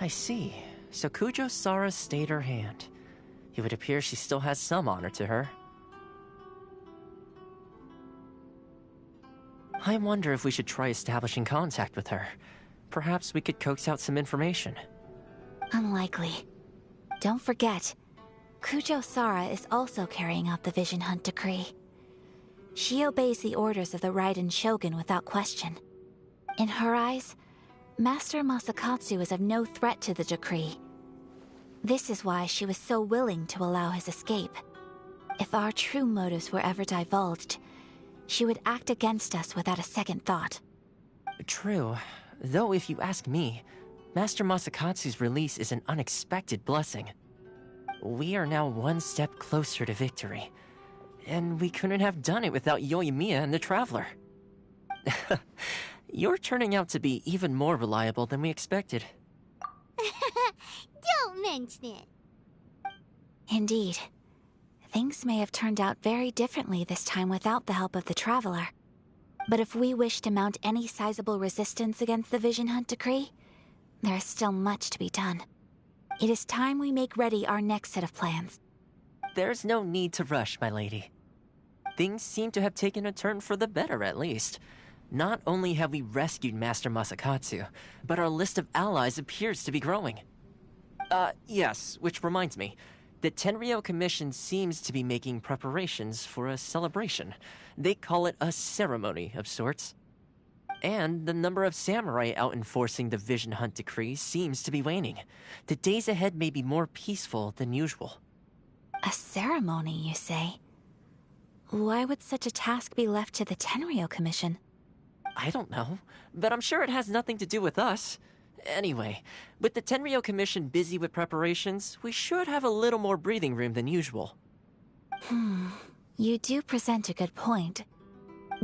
I see. So Kujo Sara stayed her hand. It would appear she still has some honor to her. I wonder if we should try establishing contact with her. Perhaps we could coax out some information. Unlikely. Don't forget, Kujo Sara is also carrying out the Vision Hunt decree. She obeys the orders of the Raiden Shogun without question. In her eyes, Master Masakatsu is of no threat to the decree. This is why she was so willing to allow his escape. If our true motives were ever divulged, she would act against us without a second thought. True. Though if you ask me, Master Masakatsu's release is an unexpected blessing. We are now one step closer to victory. And we couldn't have done it without Yoimiya and the Traveler. You're turning out to be even more reliable than we expected. Don't mention it. Indeed. Things may have turned out very differently this time without the help of the Traveler. But if we wish to mount any sizable resistance against the Vision Hunt decree, there is still much to be done. It is time we make ready our next set of plans. There's no need to rush, my lady. Things seem to have taken a turn for the better, at least. Not only have we rescued Master Masakatsu, but our list of allies appears to be growing. Yes, which reminds me. The Tenryou Commission seems to be making preparations for a celebration. They call it a ceremony of sorts. And the number of samurai out enforcing the Vision Hunt decree seems to be waning. The days ahead may be more peaceful than usual. A ceremony, you say? Why would such a task be left to the Tenryou Commission? I don't know, but I'm sure it has nothing to do with us. Anyway, with the Tenryou Commission busy with preparations, we should have a little more breathing room than usual. You do present a good point.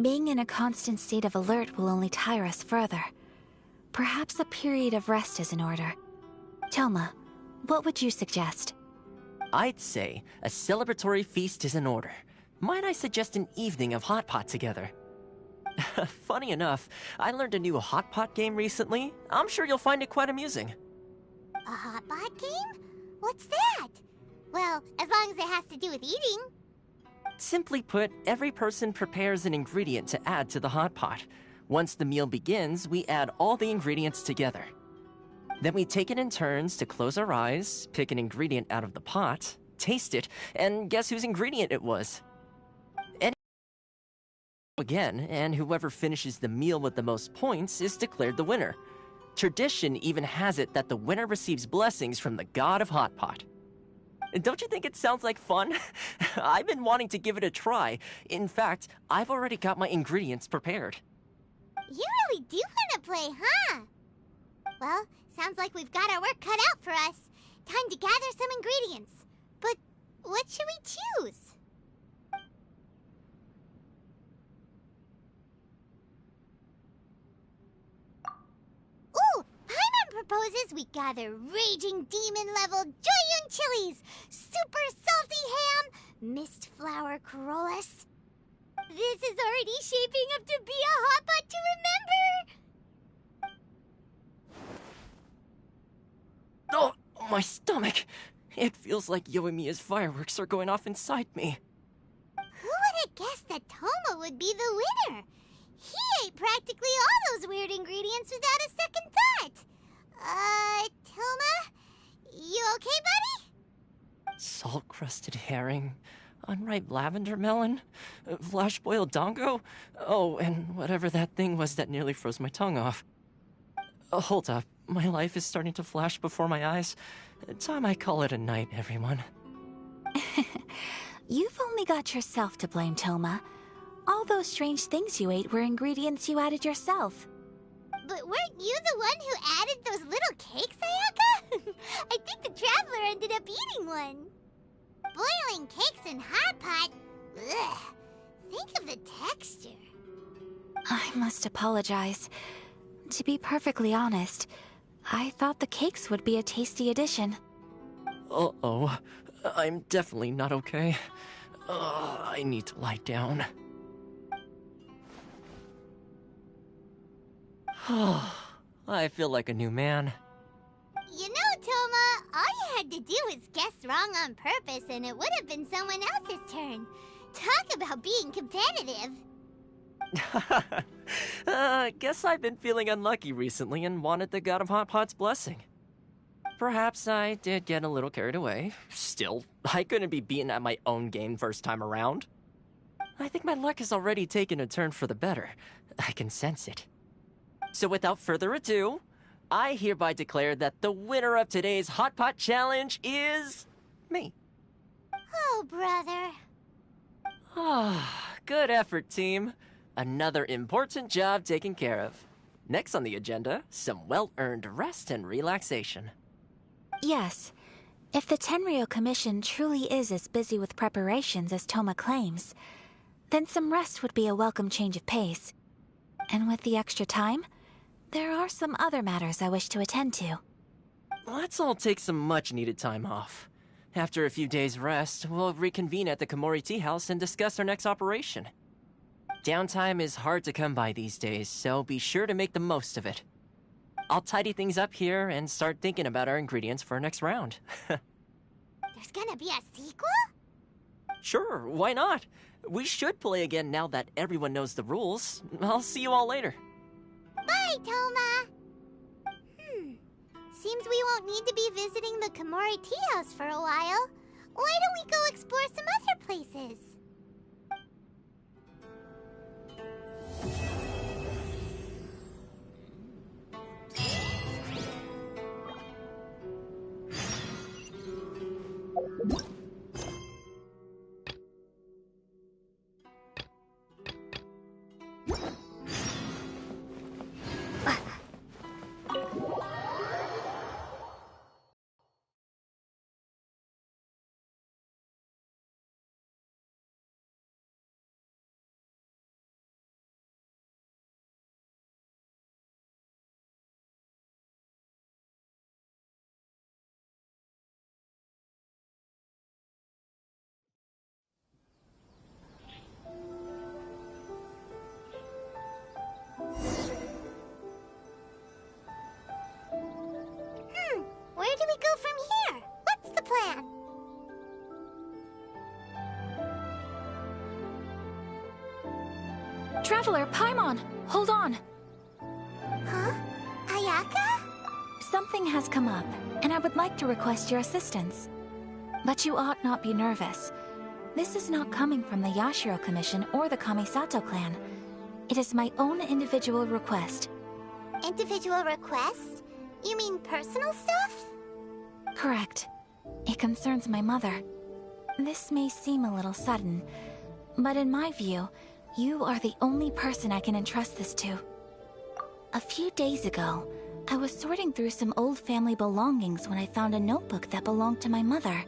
Being in a constant state of alert will only tire us further. Perhaps a period of rest is in order. Toma, what would you suggest? I'd say a celebratory feast is in order. Might I suggest an evening of hot pot together? Funny enough, I learned a new hot pot game recently. I'm sure you'll find it quite amusing. A hot pot game? What's that? Well, as long as it has to do with eating. Simply put, every person prepares an ingredient to add to the hot pot. Once the meal begins, we add all the ingredients together. Then we take it in turns to close our eyes, pick an ingredient out of the pot, taste it, and guess whose ingredient it was. Again, and whoever finishes the meal with the most points is declared the winner. Tradition even has it that the winner receives blessings from the god of hot pot. Don't you think it sounds like fun? I've been wanting to give it a try. In fact, I've already got my ingredients prepared. You really do want to play, huh? Well, sounds like we've got our work cut out for us. Time to gather some ingredients. But what should we choose? Ooh, Paimon proposes we gather raging demon-level Joyun chilies, super salty ham, mist flower corollas. This is already shaping up to be a hot pot to remember! Oh, my stomach! It feels like Yoimiya's fireworks are going off inside me. Who would have guessed that Toma would be the winner? He ate practically all those weird ingredients without a second thought. Toma? You okay, buddy? Salt-crusted herring, unripe lavender melon, flash-boiled dango, oh, and whatever that thing was that nearly froze my tongue off. Hold up, my life is starting to flash before my eyes. Time I call it a night, everyone. You've only got yourself to blame, Toma. All those strange things you ate were ingredients you added yourself. But weren't you the one who added those little cakes, Ayaka? I think the Traveler ended up eating one. Boiling cakes in hot pot? Ugh. Think of the texture. I must apologize. To be perfectly honest, I thought the cakes would be a tasty addition. Uh-oh. I'm definitely not okay. I need to lie down. I feel like a new man. You know, Toma, all you had to do was guess wrong on purpose and it would have been someone else's turn. Talk about being competitive. Guess I've been feeling unlucky recently and wanted the God of Hot Pot's blessing. Perhaps I did get a little carried away. Still, I couldn't be beaten at my own game first time around. I think my luck has already taken a turn for the better. I can sense it. So without further ado, I hereby declare that the winner of today's Hot Pot Challenge is... me. Oh, brother. Ah, good effort, team. Another important job taken care of. Next on the agenda, some well-earned rest and relaxation. Yes. If the Tenryou Commission truly is as busy with preparations as Toma claims, then some rest would be a welcome change of pace. And with the extra time, there are some other matters I wish to attend to. Let's all take some much-needed time off. After a few days' rest, we'll reconvene at the Komori Tea House and discuss our next operation. Downtime is hard to come by these days, so be sure to make the most of it. I'll tidy things up here and start thinking about our ingredients for our next round. There's gonna be a sequel? Sure, why not? We should play again now that everyone knows the rules. I'll see you all later. Bye, Toma! Seems we won't need to be visiting the Komori Tea House for a while. Why don't we go explore some other places? Where do we go from here? What's the plan? Traveler, Paimon, hold on. Huh? Ayaka? Something has come up, and I would like to request your assistance. But you ought not be nervous. This is not coming from the Yashiro Commission or the Kamisato clan. It is my own individual request. Individual request? You mean personal stuff? Correct. It concerns my mother. This may seem a little sudden, but in my view, you are the only person I can entrust this to. A few days ago, I was sorting through some old family belongings when I found a notebook that belonged to my mother.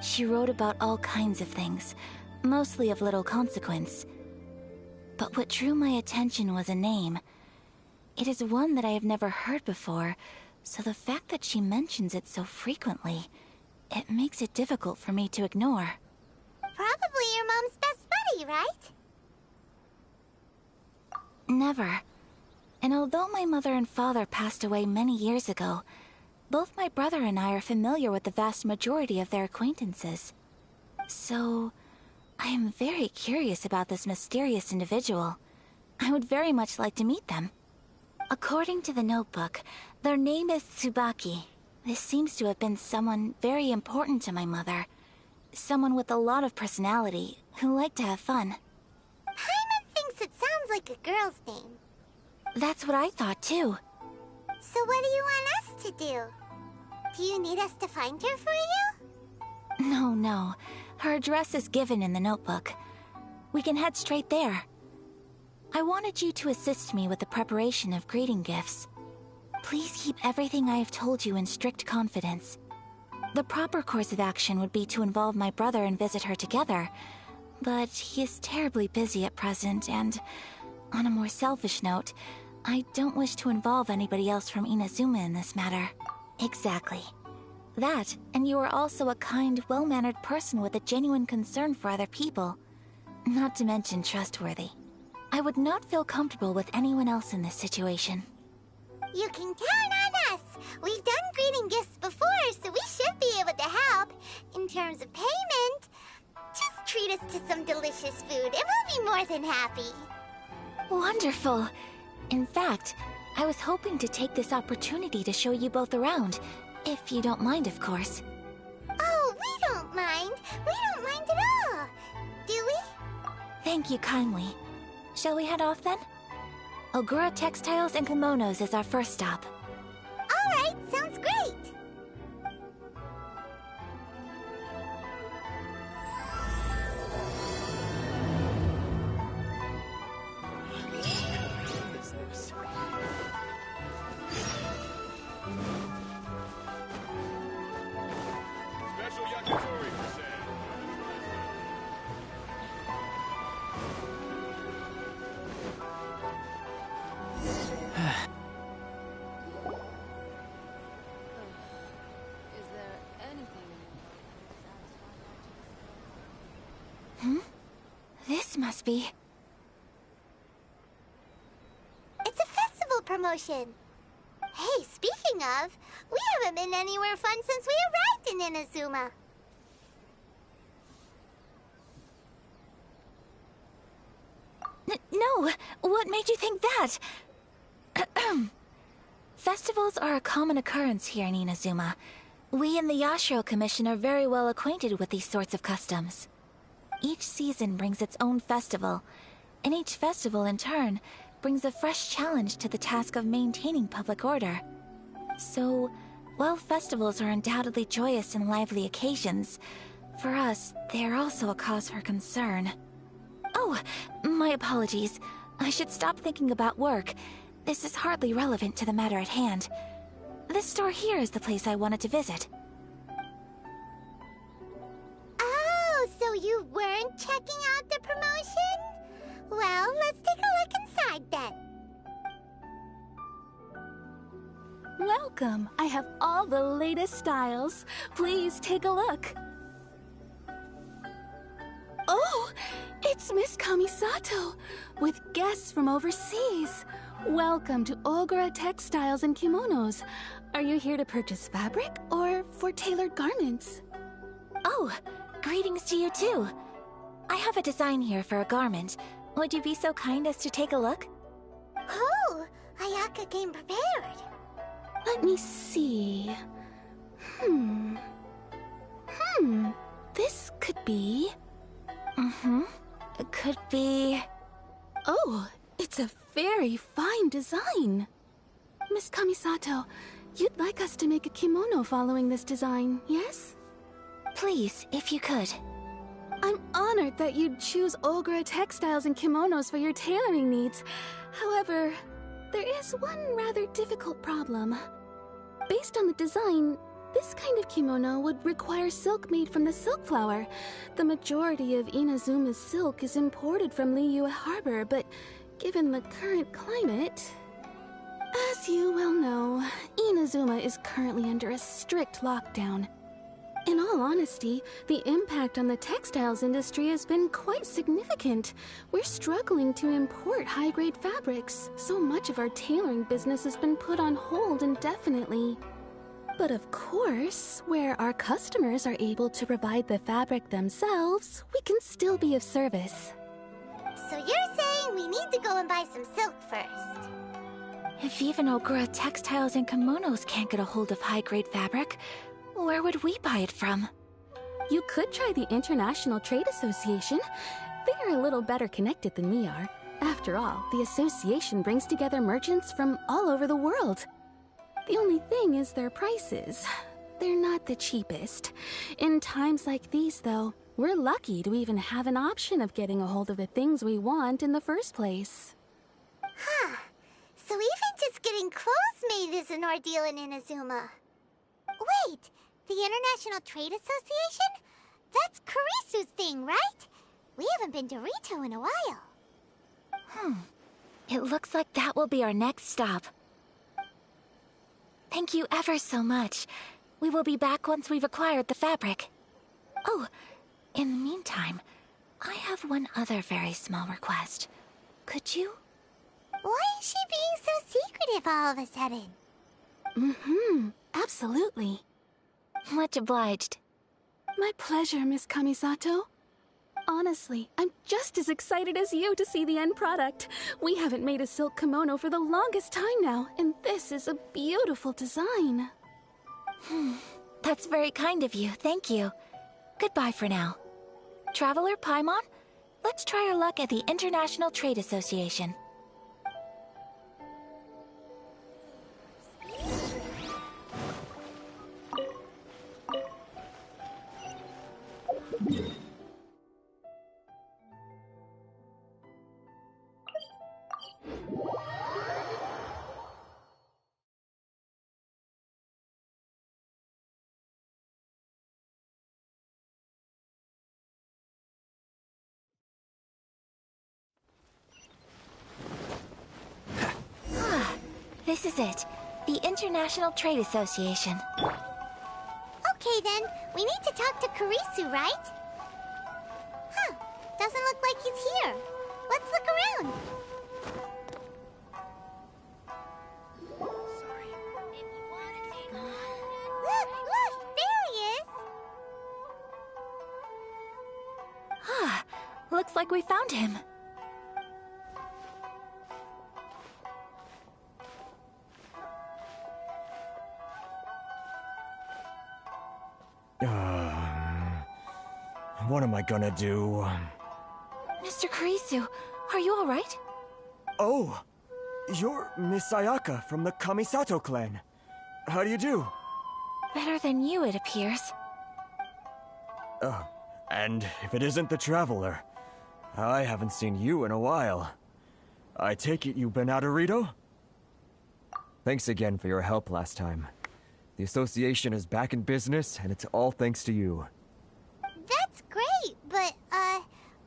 She wrote about all kinds of things, mostly of little consequence. But what drew my attention was a name. It is one that I have never heard before, so the fact that she mentions it so frequently, it makes it difficult for me to ignore. Probably your mom's best buddy, right? Never. And although my mother and father passed away many years ago, both my brother and I are familiar with the vast majority of their acquaintances. So, I am very curious about this mysterious individual. I would very much like to meet them. According to the notebook, their name is Tsubaki. This seems to have been someone very important to my mother. Someone with a lot of personality, who liked to have fun. Paimon thinks it sounds like a girl's name. That's what I thought too. So what do you want us to do? Do you need us to find her for you? No. Her address is given in the notebook. We can head straight there. I wanted you to assist me with the preparation of greeting gifts. Please keep everything I have told you in strict confidence. The proper course of action would be to involve my brother and visit her together, but he is terribly busy at present, and on a more selfish note, I don't wish to involve anybody else from Inazuma in this matter. Exactly. That, and you are also a kind, well-mannered person with a genuine concern for other people. Not to mention trustworthy. I would not feel comfortable with anyone else in this situation. You can count on us! We've done greeting delicious food, and we'll be more than happy. Wonderful. In fact, I was hoping to take this opportunity to show you both around, if you don't mind, of course. Oh, we don't mind. We don't mind at all. Do we? Thank you kindly. Shall we head off then? Ogura Textiles and Kimonos is our first stop. All right, sounds great. Special yakitori for sale. Is there anything This must be... It's a festival promotion. Hey, speaking of, we haven't been anywhere fun since we arrived in Inazuma. No! What made you think that? Festivals are a common occurrence here in Inazuma. We in the Yashiro Commission are very well acquainted with these sorts of customs. Each season brings its own festival, and each festival in turn brings a fresh challenge to the task of maintaining public order. So, while festivals are undoubtedly joyous and lively occasions, for us, they are also a cause for concern. Oh, my apologies. I should stop thinking about work. This is hardly relevant to the matter at hand. This store here is the place I wanted to visit. Oh, so you weren't checking out the promotion? Well, let's take a look inside then. Welcome. I have all the latest styles. Please take a look. Oh, it's Miss Kamisato with guests from overseas. Welcome to Ogura Textiles and Kimonos. Are you here to purchase fabric or for tailored garments? Oh, greetings to you too. I have a design here for a garment. Would you be so kind as to take a look? Oh, Ayaka came prepared. Let me see. This could be... It could be... Oh, it's a very fine design. Miss Kamisato, you'd like us to make a kimono following this design, yes? Please, if you could. I'm honored that you'd choose Ogura Textiles and Kimonos for your tailoring needs. However, there is one rather difficult problem. Based on the design, this kind of kimono would require silk made from the silk flower. The majority of Inazuma's silk is imported from Liyue Harbor, but given the current climate... As you well know, Inazuma is currently under a strict lockdown. In all honesty, the impact on the textiles industry has been quite significant. We're struggling to import high-grade fabrics. So much of our tailoring business has been put on hold indefinitely. But of course, where our customers are able to provide the fabric themselves, we can still be of service. So you're saying we need to go and buy some silk first? If even Ogura Textiles and Kimonos can't get a hold of high-grade fabric, where would we buy it from? You could try the International Trade Association. They are a little better connected than we are. After all, the association brings together merchants from all over the world. The only thing is their prices. They're not the cheapest. In times like these, though, we're lucky to even have an option of getting a hold of the things we want in the first place. Huh. So even just getting clothes made is an ordeal in Inazuma. Wait, the International Trade Association? That's Kurisu's thing, right? We haven't been to Rito in a while. It looks like that will be our next stop. Thank you ever so much. We will be back once we've acquired the fabric. Oh, in the meantime, I have one other very small request. Could you? Why is she being so secretive all of a sudden? Absolutely. Much obliged. My pleasure, Miss Kamisato. Honestly, I'm just as excited as you to see the end product. We haven't made a silk kimono for the longest time now, and this is a beautiful design. That's very kind of you, thank you. Goodbye for now. Traveler Paimon, let's try our luck at the International Trade Association. This is it. The International Trade Association. Okay then, we need to talk to Kurisu, right? Huh, doesn't look like he's here. Let's look around. Sorry. Look, there he is. Ah, looks like we found him. What am I gonna do? Mr. Kurisu, are you alright? Oh! You're Miss Ayaka from the Kamisato clan. How do you do? Better than you, it appears. And if it isn't the Traveler, I haven't seen you in a while. I take it you've been out of Rito? Thanks again for your help last time. The association is back in business, and it's all thanks to you. That's great, but,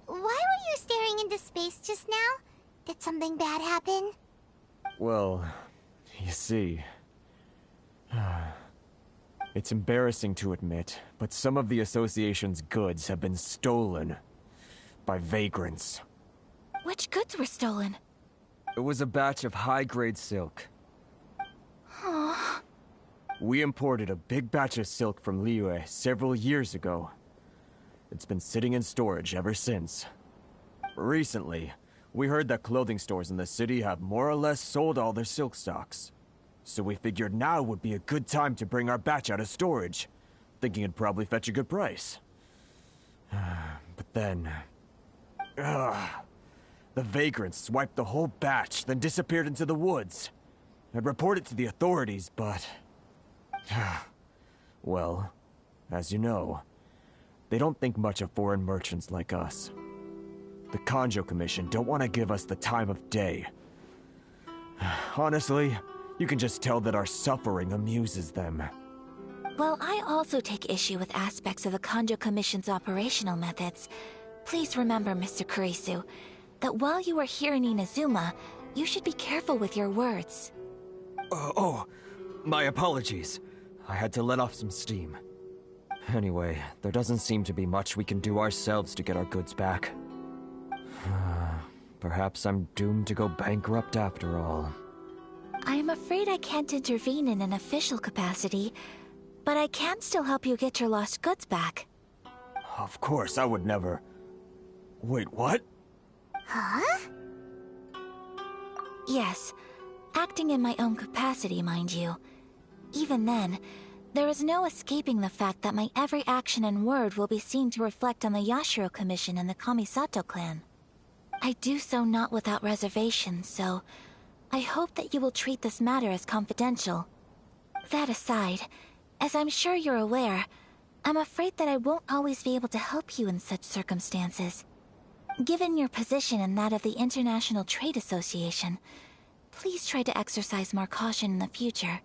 why were you staring into space just now? Did something bad happen? Well, you see... It's embarrassing to admit, but some of the association's goods have been stolen by vagrants. Which goods were stolen? It was a batch of high-grade silk. We imported a big batch of silk from Liyue several years ago. It's been sitting in storage ever since. Recently, we heard that clothing stores in the city have more or less sold all their silk stocks. So we figured now would be a good time to bring our batch out of storage, thinking it'd probably fetch a good price. But then... the vagrants swiped the whole batch, then disappeared into the woods. I'd report it to the authorities, but... well, as you know, they don't think much of foreign merchants like us. The Kanjo Commission don't want to give us the time of day. Honestly, you can just tell that our suffering amuses them. Well, I also take issue with aspects of the Kanjo Commission's operational methods. Please remember, Mr. Kurisu, that while you are here in Inazuma, you should be careful with your words. My apologies. I had to let off some steam. Anyway, there doesn't seem to be much we can do ourselves to get our goods back. Perhaps I'm doomed to go bankrupt after all. I am afraid I can't intervene in an official capacity, but I can still help you get your lost goods back. Of course, I would never... Wait, what? Huh? Yes, acting in my own capacity, mind you. Even then, there is no escaping the fact that my every action and word will be seen to reflect on the Yashiro Commission and the Kamisato clan. I do so not without reservation, so I hope that you will treat this matter as confidential. That aside, as I'm sure you're aware, I'm afraid that I won't always be able to help you in such circumstances. Given your position and that of the International Trade Association, please try to exercise more caution in the future.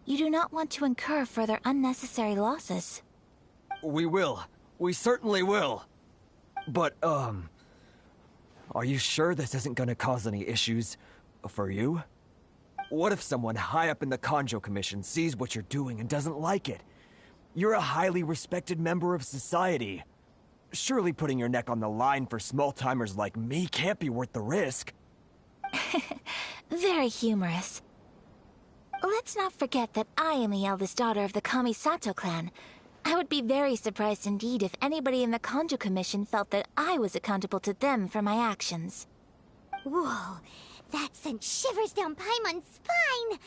You do not want to incur further unnecessary losses. We will. We certainly will. But, are you sure this isn't gonna cause any issues for you? What if someone high up in the Kanjo Commission sees what you're doing and doesn't like it? You're a highly respected member of society. Surely putting your neck on the line for small-timers like me can't be worth the risk. Very humorous. Let's not forget that I am the eldest daughter of the Kamisato clan. I would be very surprised indeed if anybody in the Kanjo Commission felt that I was accountable to them for my actions. Whoa, that sent shivers down Paimon's spine!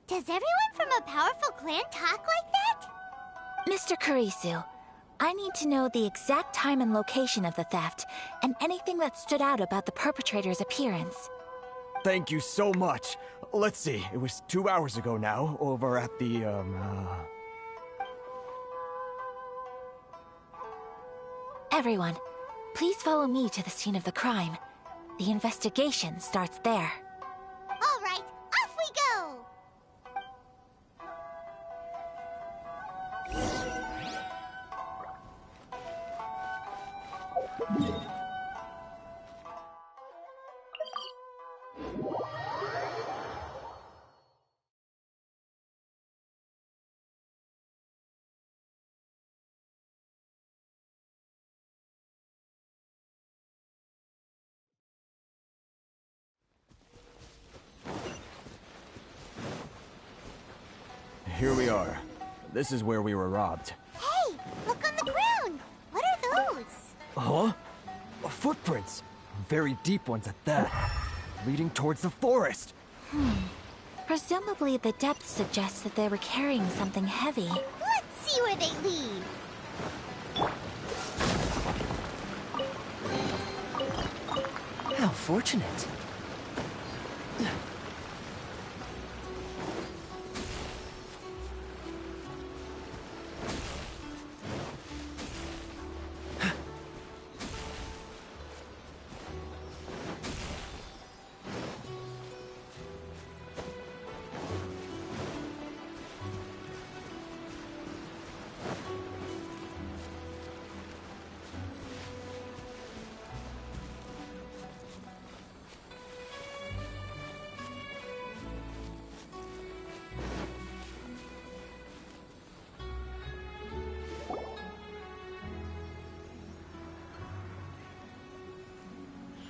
Does everyone from a powerful clan talk like that? Mr. Kurisu, I need to know the exact time and location of the theft, and anything that stood out about the perpetrator's appearance. Thank you so much. Let's see, it was 2 hours ago now, over at the, Everyone, please follow me to the scene of the crime. The investigation starts there. All right, off we go! here we are. This is where we were robbed. Hey, look on the ground! What are those? Huh? Footprints. Very deep ones at that. Leading towards the forest. Presumably the depth suggests that they were carrying something heavy. Let's see where they lead. How fortunate.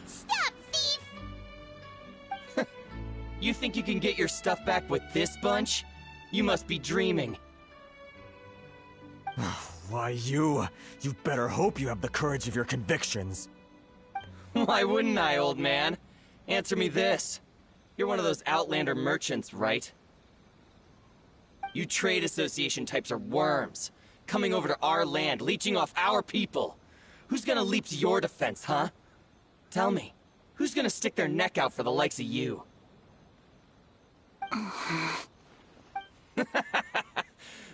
Stop, thief! You think you can get your stuff back with this bunch? You must be dreaming. Why, you better hope you have the courage of your convictions. Why wouldn't I, old man? Answer me this. You're one of those Outlander merchants, right? You trade association types are worms. Coming over to our land, leeching off our people. Who's gonna leap to your defense, huh? Tell me, who's gonna stick their neck out for the likes of you?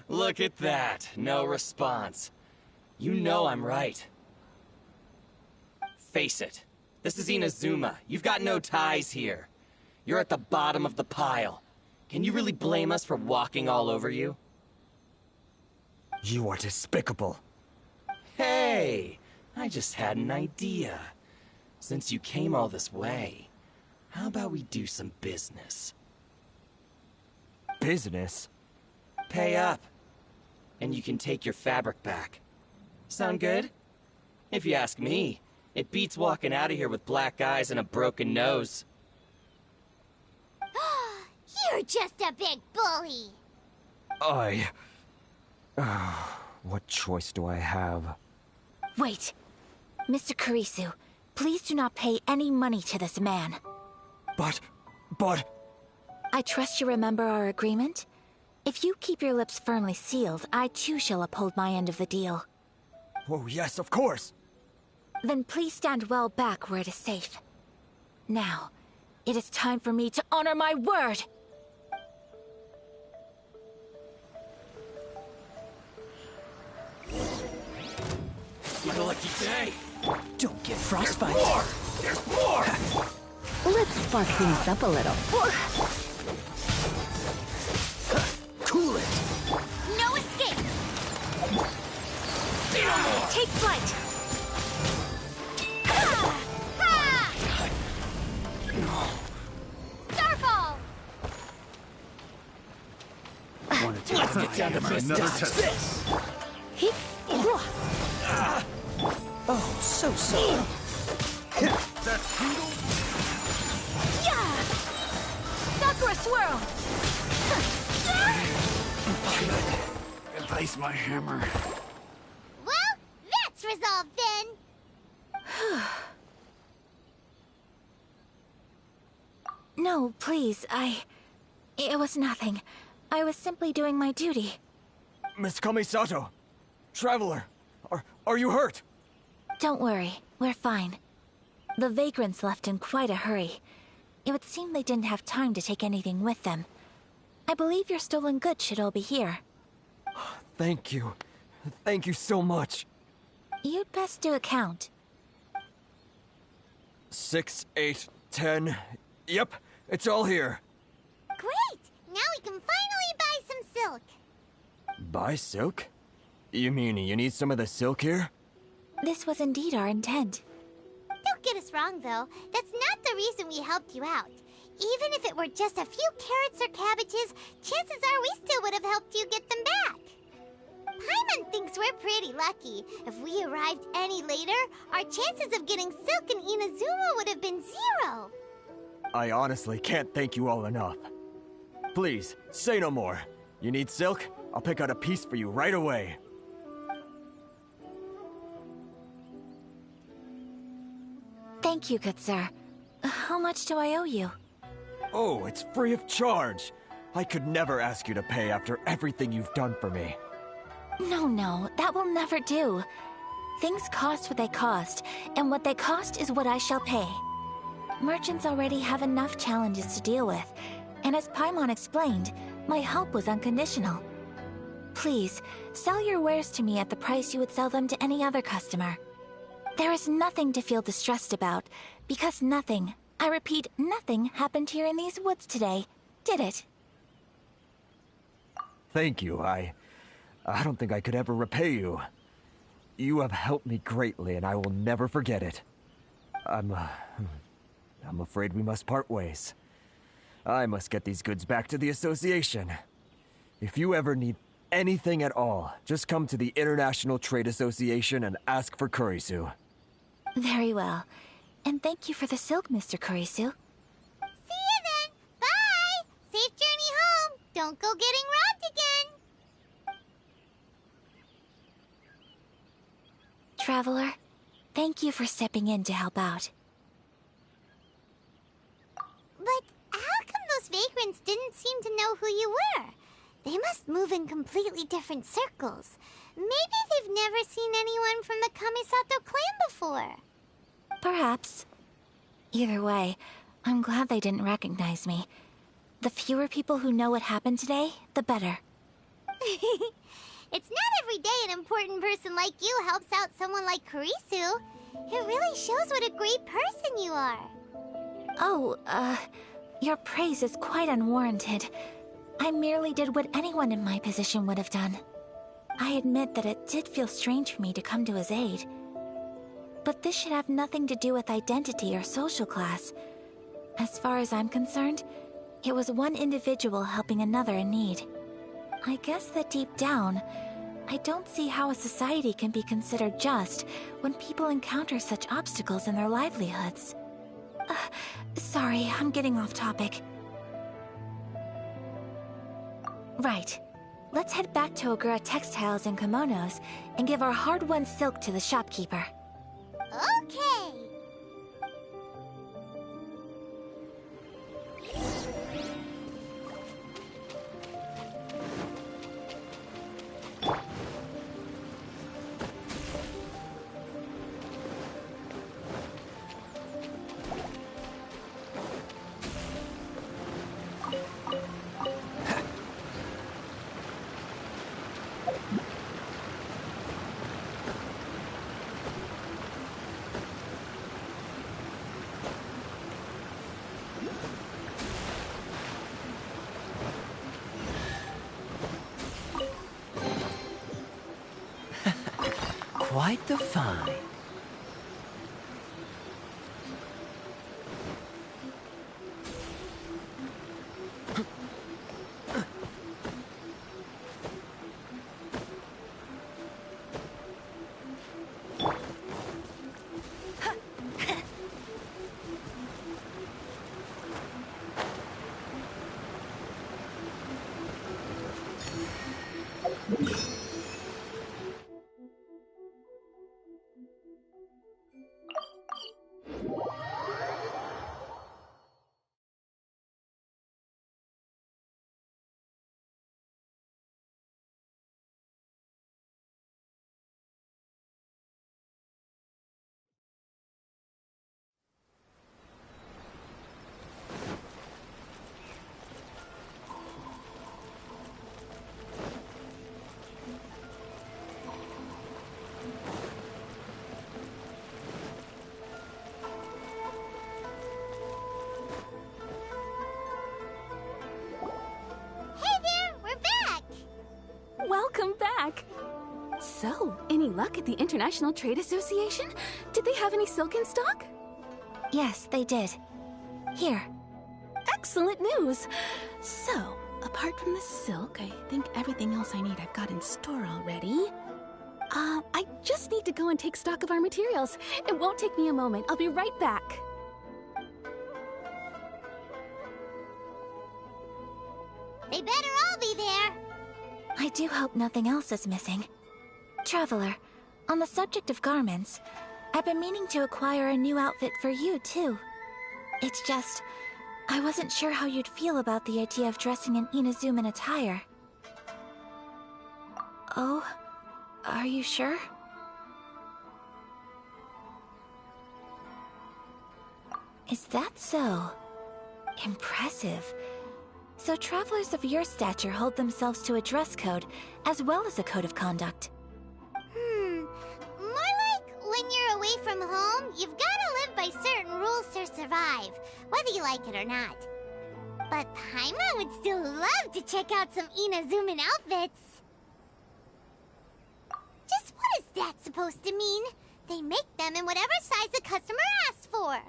Look at that. No response. You know I'm right. Face it. This is Inazuma. You've got no ties here. You're at the bottom of the pile. Can you really blame us for walking all over you? You are despicable. Hey! I just had an idea. Since you came all this way, how about we do some business? Business? Pay up. And you can take your fabric back. Sound good? If you ask me, it beats walking out of here with black eyes and a broken nose. You're just a big bully! What choice do I have? Wait! Mr. Kurisu, please do not pay any money to this man. But... I trust you remember our agreement? If you keep your lips firmly sealed, I too shall uphold my end of the deal. Oh, yes, of course. Then please stand well back where it is safe. Now, it is time for me to honor my word! What a lucky day! Don't get frostbite. There's more! Let's spark things up a little. Cool it. No escape! Take flight! Ha! Starfall! Let's get down to business. Hit. Oh, so sorry. Yeah! Sakura swirl! Replace my hammer. resolved then. No, please, It was nothing. I was simply doing my duty. Miss Kamisato! Traveler! Are you hurt? Don't worry, we're fine. The vagrants left in quite a hurry. It would seem they didn't have time to take anything with them. I believe your stolen goods should all be here. Thank you. Thank you so much. You'd best do a count. 6, 8, 10. Yep, it's all here. Great! Now we can finally buy some silk. Buy silk? You mean you need some of the silk here? This was indeed our intent. Don't get us wrong, though. That's not the reason we helped you out. Even if it were just a few carrots or cabbages, chances are we still would have helped you get them back. Paimon thinks we're pretty lucky. If we arrived any later, our chances of getting silk in Inazuma would have been 0. I honestly can't thank you all enough. Please, say no more. You need silk? I'll pick out a piece for you right away. Thank you, good sir. How much do I owe you? Oh, it's free of charge. I could never ask you to pay after everything you've done for me. No, that will never do. Things cost what they cost, and what they cost is what I shall pay. Merchants already have enough challenges to deal with, and as Paimon explained, my help was unconditional. Please, sell your wares to me at the price you would sell them to any other customer. There is nothing to feel distressed about, because nothing, I repeat, nothing happened here in these woods today, did it? Thank you. I don't think I could ever repay you. You have helped me greatly, and I will never forget it. I'm afraid we must part ways. I must get these goods back to the association. If you ever need anything at all, just come to the International Trade Association and ask for Kurisu. Very well. And thank you for the silk, Mr. Kurisu. See you then! Bye! Safe journey home! Don't go getting robbed again! Traveler, thank you for stepping in to help out. But how come those vagrants didn't seem to know who you were? They must move in completely different circles. Maybe they've never seen anyone from the Kamisato clan before. Perhaps. Either way, I'm glad they didn't recognize me. The fewer people who know what happened today, the better. It's not every day an important person like you helps out someone like Kurisu. It really shows what a great person you are. Oh, your praise is quite unwarranted. I merely did what anyone in my position would have done. I admit that it did feel strange for me to come to his aid. But this should have nothing to do with identity or social class. As far as I'm concerned, it was one individual helping another in need. I guess that deep down, I don't see how a society can be considered just when people encounter such obstacles in their livelihoods. Sorry, I'm getting off topic. Right. Let's head back to Ogura Textiles and Kimonos and give our hard-won silk to the shopkeeper. Okay. Quite the find. back. So, any luck at the International Trade Association? Did they have any silk in stock? Yes, they did. Here. Excellent news! So, apart from the silk, I think everything else I need I've got in store already. I just need to go and take stock of our materials. It won't take me a moment. I'll be right back. They better all be there. I do hope nothing else is missing. Traveler, on the subject of garments, I've been meaning to acquire a new outfit for you, too. It's just, I wasn't sure how you'd feel about the idea of dressing in Inazuman attire. Oh, are you sure? Is that so? Impressive. So travelers of your stature hold themselves to a dress code, as well as a code of conduct. More like when you're away from home, you've gotta live by certain rules to survive, whether you like it or not. But Paimon would still love to check out some Inazuman outfits. Just what is that supposed to mean? They make them in whatever size the customer asks for.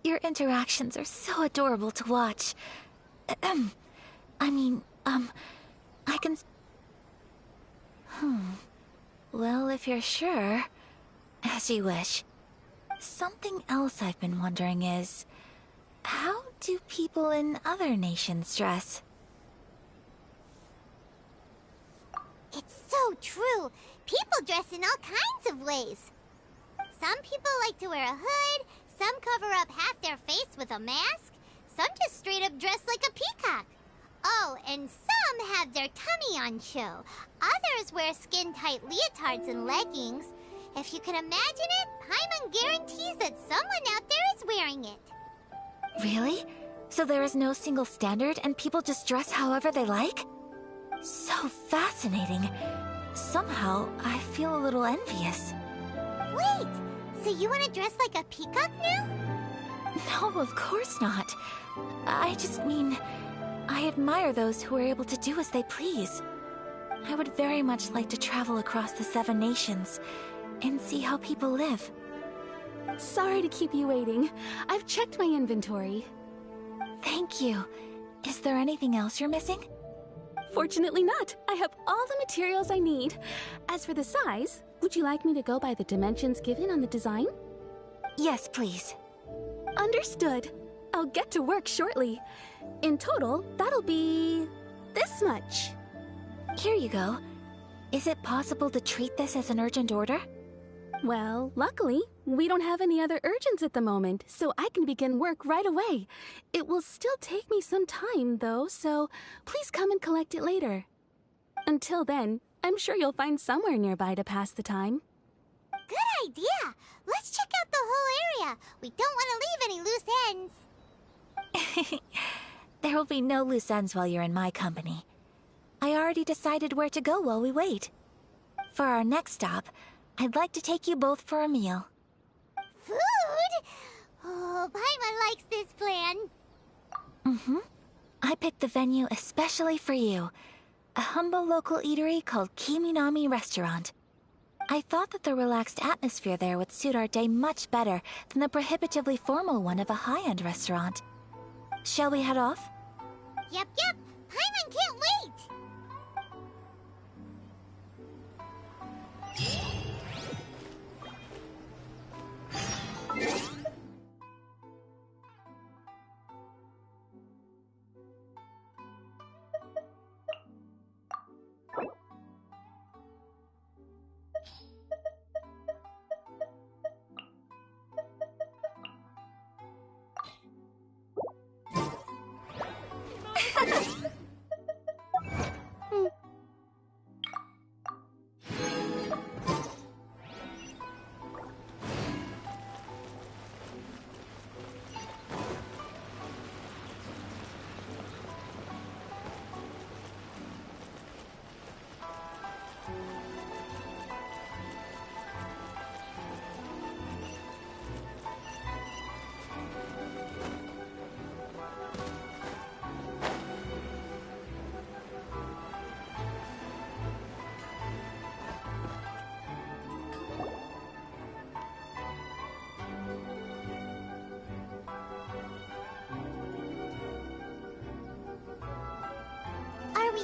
Your interactions are so adorable to watch. I can... Well, if you're sure, as you wish. Something else I've been wondering is, how do people in other nations dress? It's so true. People dress in all kinds of ways. Some people like to wear a hood, some cover up half their face with a mask, some just straight up dress like a peacock. Oh, and some have their tummy on show. Others wear skin-tight leotards and leggings. If you can imagine it, Paimon guarantees that someone out there is wearing it. Really? So there is no single standard and people just dress however they like? So fascinating. Somehow, I feel a little envious. Wait, so you want to dress like a peacock now? No, of course not. I just mean, I admire those who are able to do as they please. I would very much like to travel across the 7 nations and see how people live. Sorry to keep you waiting. I've checked my inventory. Thank you. Is there anything else you're missing? Fortunately not. I have all the materials I need. As for the size, would you like me to go by the dimensions given on the design? Yes, please. Understood. I'll get to work shortly. In total, that'll be... this much. Here you go. Is it possible to treat this as an urgent order? Well, luckily, we don't have any other urgents at the moment, so I can begin work right away. It will still take me some time, though, so please come and collect it later. Until then, I'm sure you'll find somewhere nearby to pass the time. Good idea! Let's check out the whole area. We don't want to leave any loose ends. There will be no loose ends while you're in my company. I already decided where to go while we wait. For our next stop, I'd like to take you both for a meal. Food? Oh, Paimon likes this plan. I picked the venue especially for you. A humble local eatery called Kiminami Restaurant. I thought that the relaxed atmosphere there would suit our day much better than the prohibitively formal one of a high-end restaurant. Shall we head off? Yep. Paimon can't wait.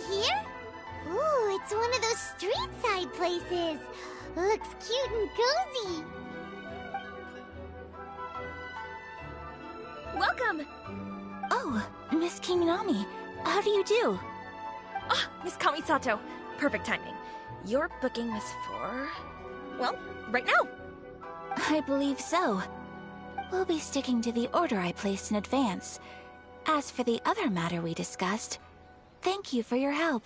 here? Ooh, it's one of those street-side places. Looks cute and cozy. Welcome! Oh, Miss Kiminami, how do you do? Ah, Miss Kamisato. Perfect timing. Your booking was for... well, right now. I believe so. We'll be sticking to the order I placed in advance. As for the other matter we discussed, thank you for your help.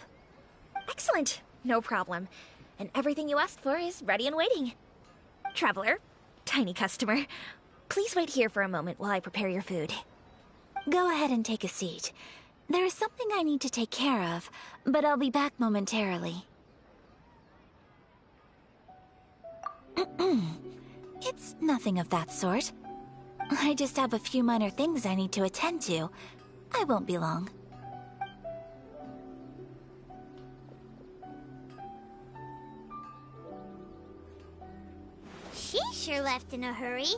Excellent. No problem. And everything you asked for is ready and waiting. Traveler, tiny customer, please wait here for a moment while I prepare your food. Go ahead and take a seat. There is something I need to take care of, but I'll be back momentarily. It's nothing of that sort. I just have a few minor things I need to attend to. I won't be long. She sure left in a hurry.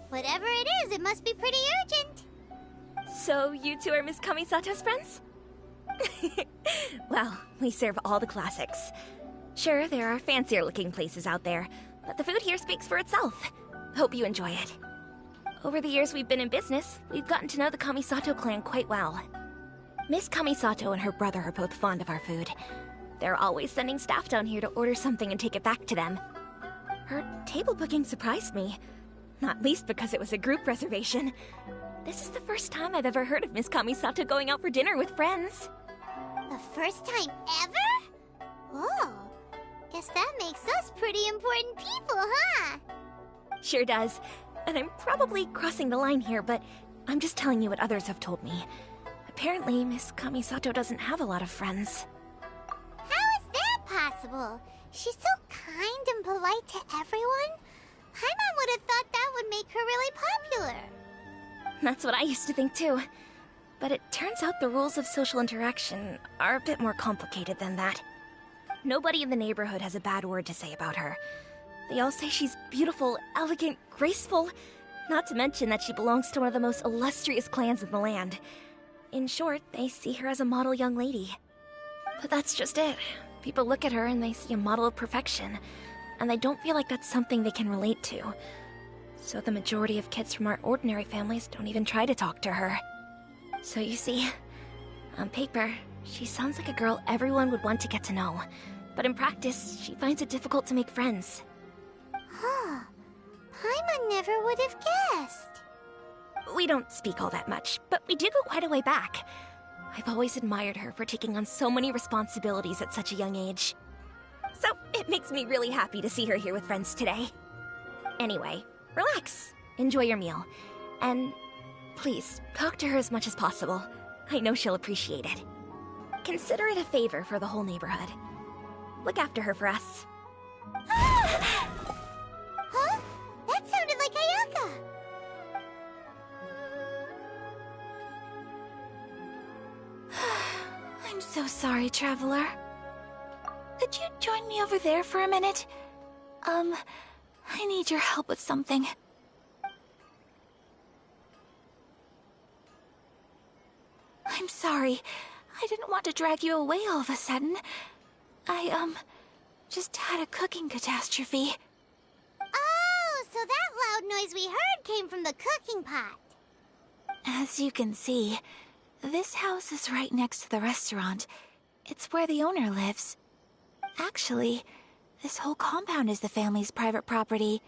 Whatever it is, it must be pretty urgent. So you two are Miss Kamisato's friends? Well, we serve all the classics. Sure, there are fancier looking places out there, but the food here speaks for itself. Hope you enjoy it. Over the years we've been in business, we've gotten to know the Kamisato clan quite well. Miss Kamisato and her brother are both fond of our food. They're always sending staff down here to order something and take it back to them. Her table booking surprised me, not least because it was a group reservation. This is the first time I've ever heard of Miss Kamisato going out for dinner with friends. The first time ever? Oh, guess that makes us pretty important people, huh? Sure does. And I'm probably crossing the line here, but I'm just telling you what others have told me. Apparently, Miss Kamisato doesn't have a lot of friends. How is that possible? She's so kind and polite to everyone. Paimon would have thought that would make her really popular. That's what I used to think too. But it turns out the rules of social interaction are a bit more complicated than that. Nobody in the neighborhood has a bad word to say about her. They all say she's beautiful, elegant, graceful, not to mention that she belongs to one of the most illustrious clans in the land. In short, they see her as a model young lady. But that's just it. People look at her and they see a model of perfection, and they don't feel like that's something they can relate to. So the majority of kids from our ordinary families don't even try to talk to her. So you see, on paper, she sounds like a girl everyone would want to get to know. But in practice, she finds it difficult to make friends. Huh. Paimon never would have guessed. We don't speak all that much, but we do go quite a way back. I've always admired her for taking on so many responsibilities at such a young age. So it makes me really happy to see her here with friends today. Anyway, relax, enjoy your meal, and please, talk to her as much as possible. I know she'll appreciate it. Consider it a favor for the whole neighborhood. Look after her for us. Huh? That sounded like Ayaka! I'm so sorry, Traveler. Could you join me over there for a minute? I need your help with something. I'm sorry. I didn't want to drag you away all of a sudden. I, just had a cooking catastrophe. Oh, so that loud noise we heard came from the cooking pot. As you can see, this house is right next to the restaurant. It's where the owner lives. Actually, this whole compound is the family's private property.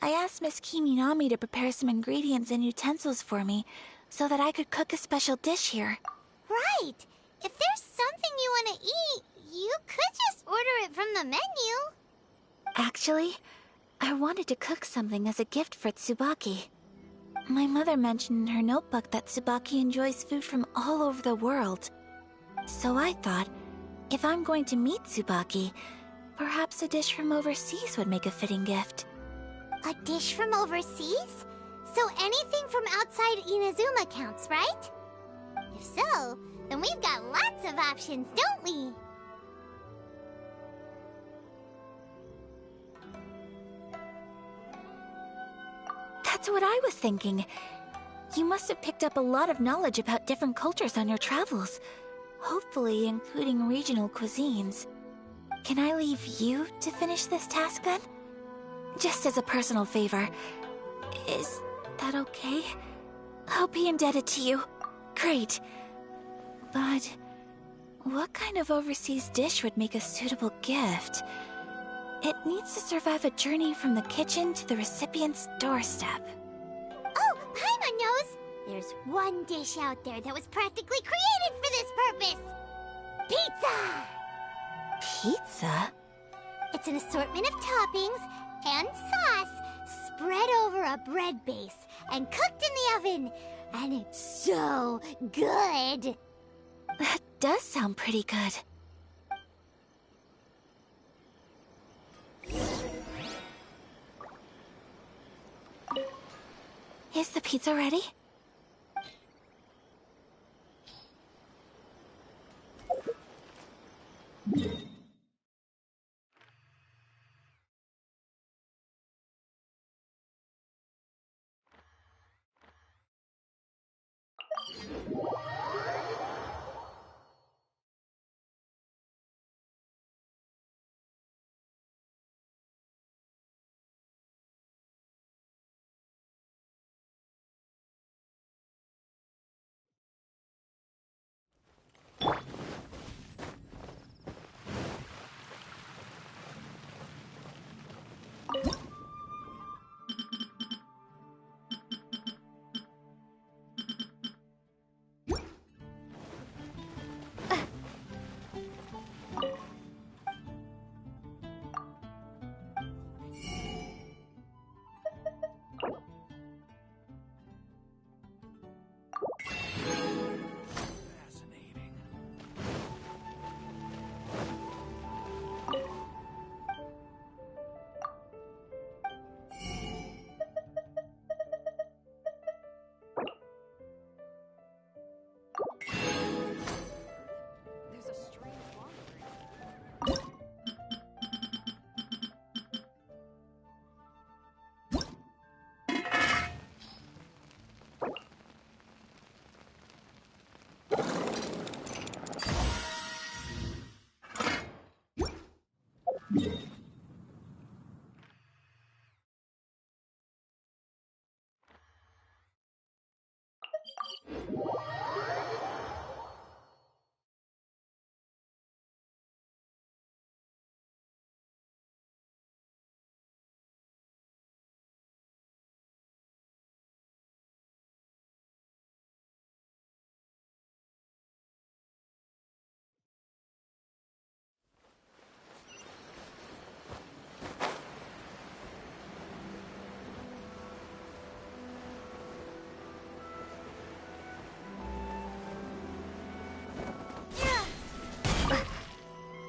I asked Miss Kiminami to prepare some ingredients and utensils for me so that I could cook a special dish here. Right. If there's something you want to eat, you could just order it from the menu. Actually, I wanted to cook something as a gift for Tsubaki. My mother mentioned in her notebook that Tsubaki enjoys food from all over the world. So I thought, if I'm going to meet Tsubaki, perhaps a dish from overseas would make a fitting gift. A dish from overseas? So anything from outside Inazuma counts, right? If so, then we've got lots of options, don't we? That's what I was thinking. You must have picked up a lot of knowledge about different cultures on your travels. hopefully including regional cuisines. Can I leave you to finish this task then? Just as a personal favor. Is that okay? I'll be indebted to you. Great. But what kind of overseas dish would make a suitable gift? It needs to survive a journey from the kitchen to the recipient's doorstep. Oh, Paimon knows! There's one dish out there that was practically created for this purpose! Pizza! Pizza? It's an assortment of toppings and sauce spread over a bread base and cooked in the oven. And it's so good! That does sound pretty good. Is the pizza ready?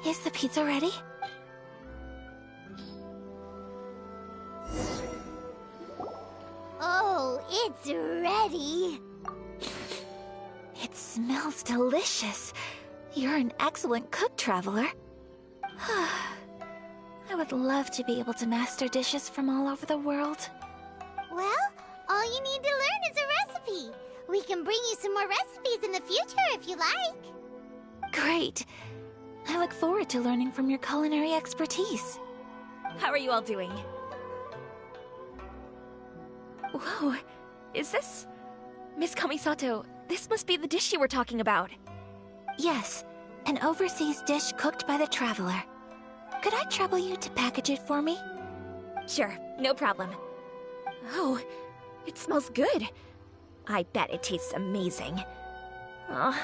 Is the pizza ready? Oh, it's ready! It smells delicious. You're an excellent cook, Traveler. I would love to be able to master dishes from all over the world. Well, all you need to learn is a recipe. We can bring you some more recipes in the future if you like. Great. I look forward to learning from your culinary expertise. How are you all doing? Whoa, is this... Miss Kamisato, this must be the dish you were talking about. Yes, an overseas dish cooked by the Traveler. Could I trouble you to package it for me? Sure, no problem. Oh, it smells good. I bet it tastes amazing. Oh,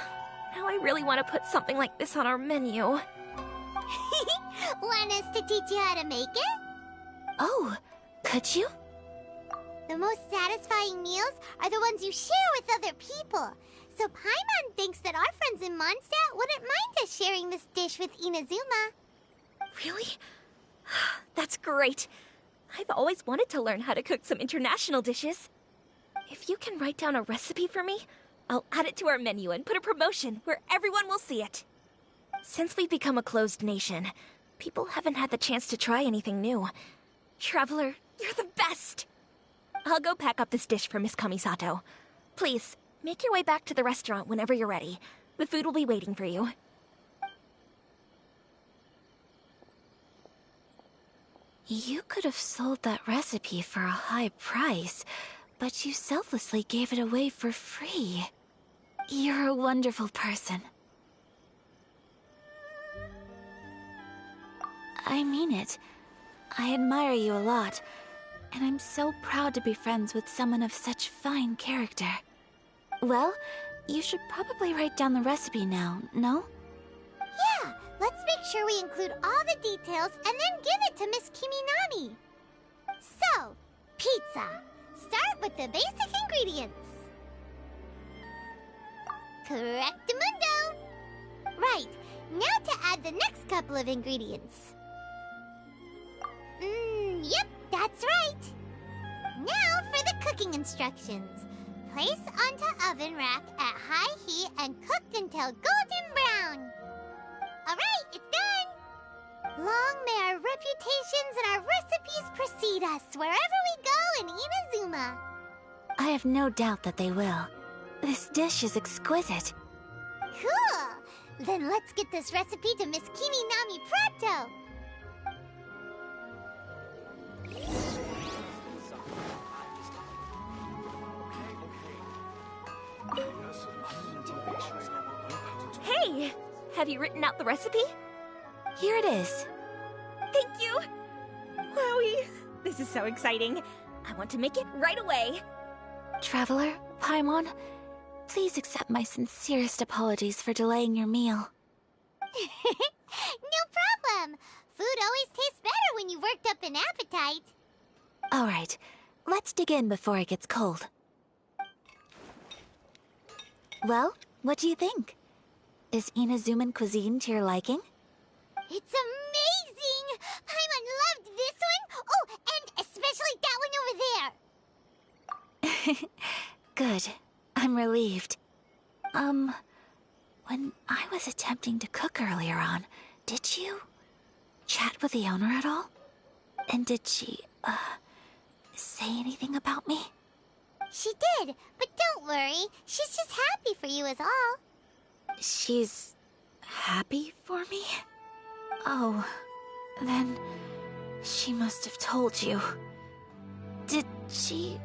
now I really want to put something like this on our menu. Want us to teach you how to make it? Oh, could you? The most satisfying meals are the ones you share with other people. So Paimon thinks that our friends in Mondstadt wouldn't mind us sharing this dish with Inazuma. Really? That's great. I've always wanted to learn how to cook some international dishes. If you can write down a recipe for me, I'll add it to our menu and put a promotion where everyone will see it. Since we've become a closed nation, people haven't had the chance to try anything new. Traveler, you're the best! I'll go pack up this dish for Miss Kamisato. Please, make your way back to the restaurant whenever you're ready. The food will be waiting for you. You could have sold that recipe for a high price, but you selflessly gave it away for free. You're a wonderful person. I mean it. I admire you a lot, and I'm so proud to be friends with someone of such fine character. Well, you should probably write down the recipe now, no? Yeah, let's make sure we include all the details and then give it to Miss Kiminami. So, pizza. Start with the basic ingredients. Correctamundo. Right, now to add the next couple of ingredients. Yep, that's right. Now for the cooking instructions. Place onto oven rack at high heat and cooked until golden brown. Alright, it's done! Long may our reputations and our recipes precede us wherever we go in Inazuma. I have no doubt that they will. This dish is exquisite. Cool! Then let's get this recipe to Miss Kiminami pronto! Hey! Have you written out the recipe? Here it is. Thank you! Wowie! This is so exciting. I want to make it right away. Traveler, Paimon, please accept my sincerest apologies for delaying your meal. No problem! Food always tastes better when you've worked up an appetite. Alright, let's dig in before it gets cold. Well, what do you think? Is Inazuman cuisine to your liking? It's amazing! Paimon loved this one! Oh, and especially that one over there! Good. I'm relieved. When I was attempting to cook earlier on, did you chat with the owner at all? And did she, say anything about me? She did, but don't worry. She's just happy for you is all. She's happy for me? Oh, then she must have told you. Did she,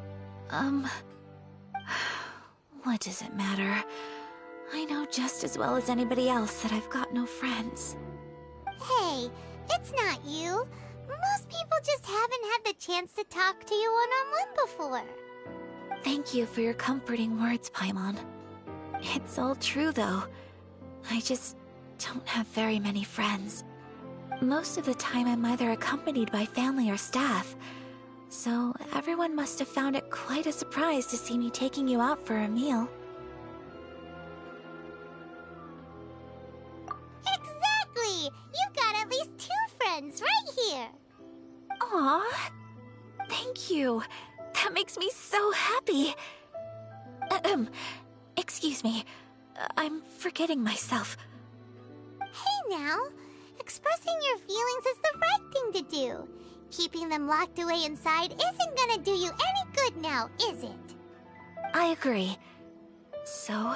what does it matter? I know just as well as anybody else that I've got no friends. Hey, it's not you. Most people just haven't had the chance to talk to you one-on-one before. Thank you for your comforting words, Paimon. It's all true, though. I just don't have very many friends. Most of the time I'm either accompanied by family or staff, so everyone must have found it quite a surprise to see me taking you out for a meal. Exactly! You've got at least 2 friends right here. Aw, thank you. That makes me so happy. Excuse me. I'm forgetting myself. Hey now, expressing your feelings is the right thing to do. Keeping them locked away inside isn't gonna do you any good now, is it? I agree. So,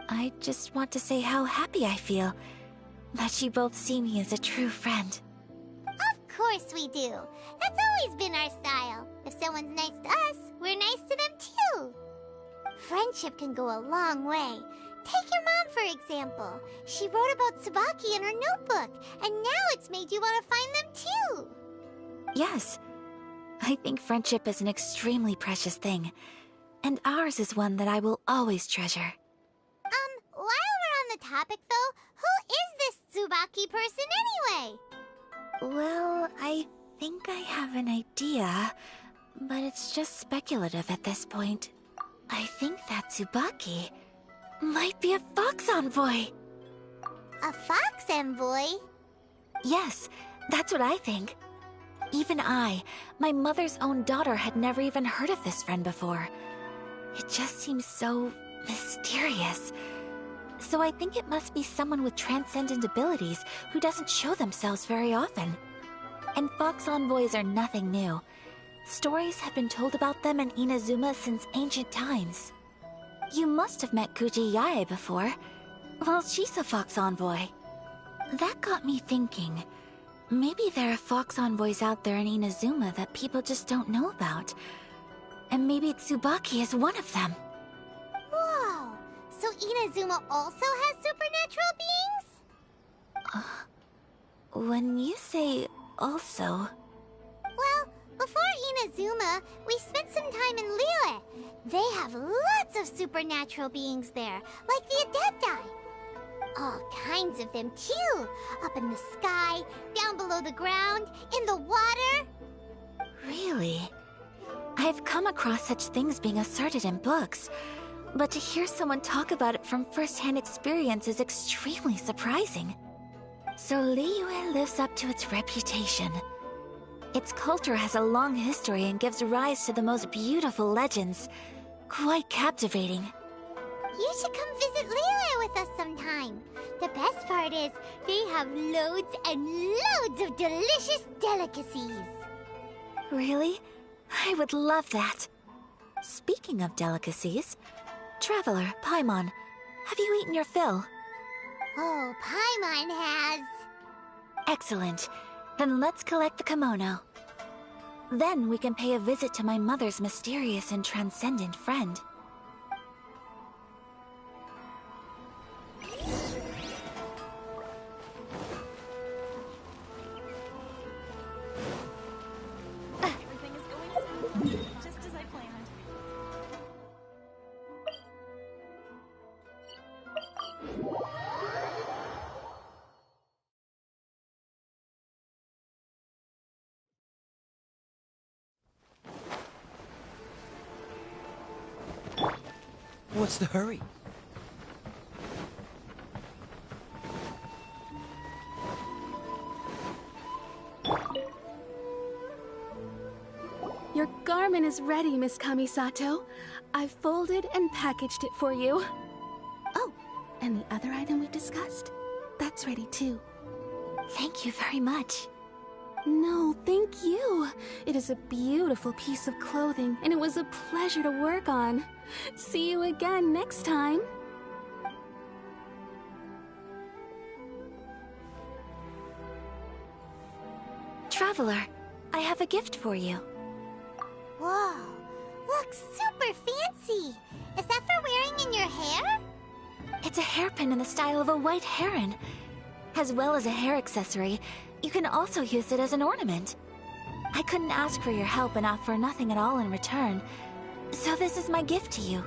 I just want to say how happy I feel that you both see me as a true friend. Of course we do. That's always been our style. If someone's nice to us, we're nice to them too. Friendship can go a long way. Take your mom, for example. She wrote about Tsubaki in her notebook, and now it's made you want to find them too. Yes. I think friendship is an extremely precious thing, and ours is one that I will always treasure. While we're on the topic though, who is this Tsubaki person anyway? Well, I think I have an idea, but it's just speculative at this point. I think that Tsubaki might be a fox envoy. A fox envoy? Yes, that's what I think. Even I, my mother's own daughter, had never even heard of this friend before. It just seems so mysterious. So I think it must be someone with transcendent abilities who doesn't show themselves very often. And fox envoys are nothing new. Stories have been told about them in Inazuma since ancient times. You must have met Kuji Yae before. Well, she's a Fox Envoy. That got me thinking. Maybe there are Fox Envoys out there in Inazuma that people just don't know about. And maybe Tsubaki is one of them. Whoa! So Inazuma also has supernatural beings? When you say also... Well, before Inazuma, we spent some time in Liyue. They have lots of supernatural beings there, like the Adepti. All kinds of them, too. Up in the sky, down below the ground, in the water. Really? I've come across such things being asserted in books, but to hear someone talk about it from first-hand experience is extremely surprising. So Liyue lives up to its reputation. Its culture has a long history and gives rise to the most beautiful legends. Quite captivating. You should come visit Liyue with us sometime. The best part is, they have loads and loads of delicious delicacies. Really? I would love that. Speaking of delicacies, Traveler, Paimon, have you eaten your fill? Oh, Paimon has. Excellent. Then let's collect the kimono. Then we can pay a visit to my mother's mysterious and transcendent friend. Everything is going smoothly, just as I planned. What's the hurry? Your garment is ready, Miss Kamisato. I've folded and packaged it for you. Oh, and the other item we discussed? That's ready too. Thank you very much. No, thank you. It is a beautiful piece of clothing, and it was a pleasure to work on. See you again next time. Traveler, I have a gift for you. Whoa, looks super fancy. Is that for wearing in your hair? It's a hairpin in the style of a white heron. As well as a hair accessory, you can also use it as an ornament. I couldn't ask for your help and offer nothing at all in return, so this is my gift to you.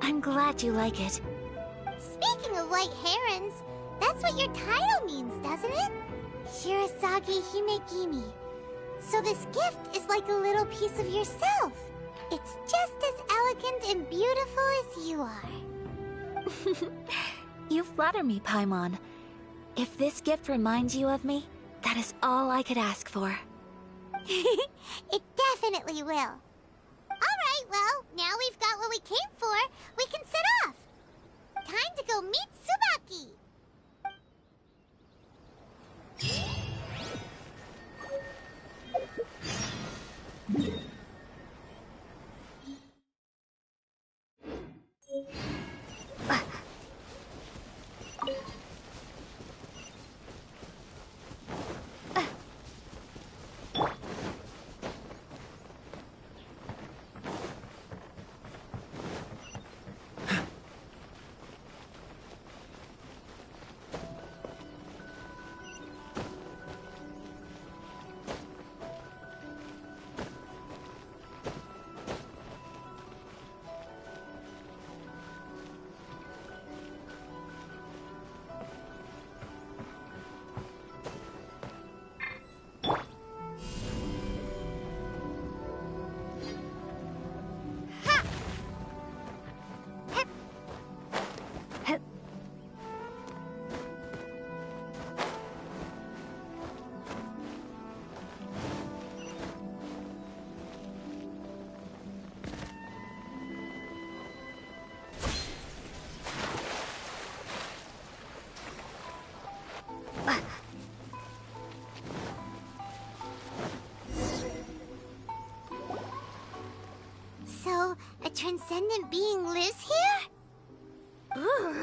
I'm glad you like it. Speaking of white herons, that's what your title means, doesn't it? Shirasagi Himegimi. So this gift is like a little piece of yourself. It's just as elegant and beautiful as you are. You flatter me, Paimon. If this gift reminds you of me, that is all I could ask for. It definitely will. Alright, well, now we've got what we came for. We can set off. Time to go meet Tsubaki. transcendent being lives here? Ugh.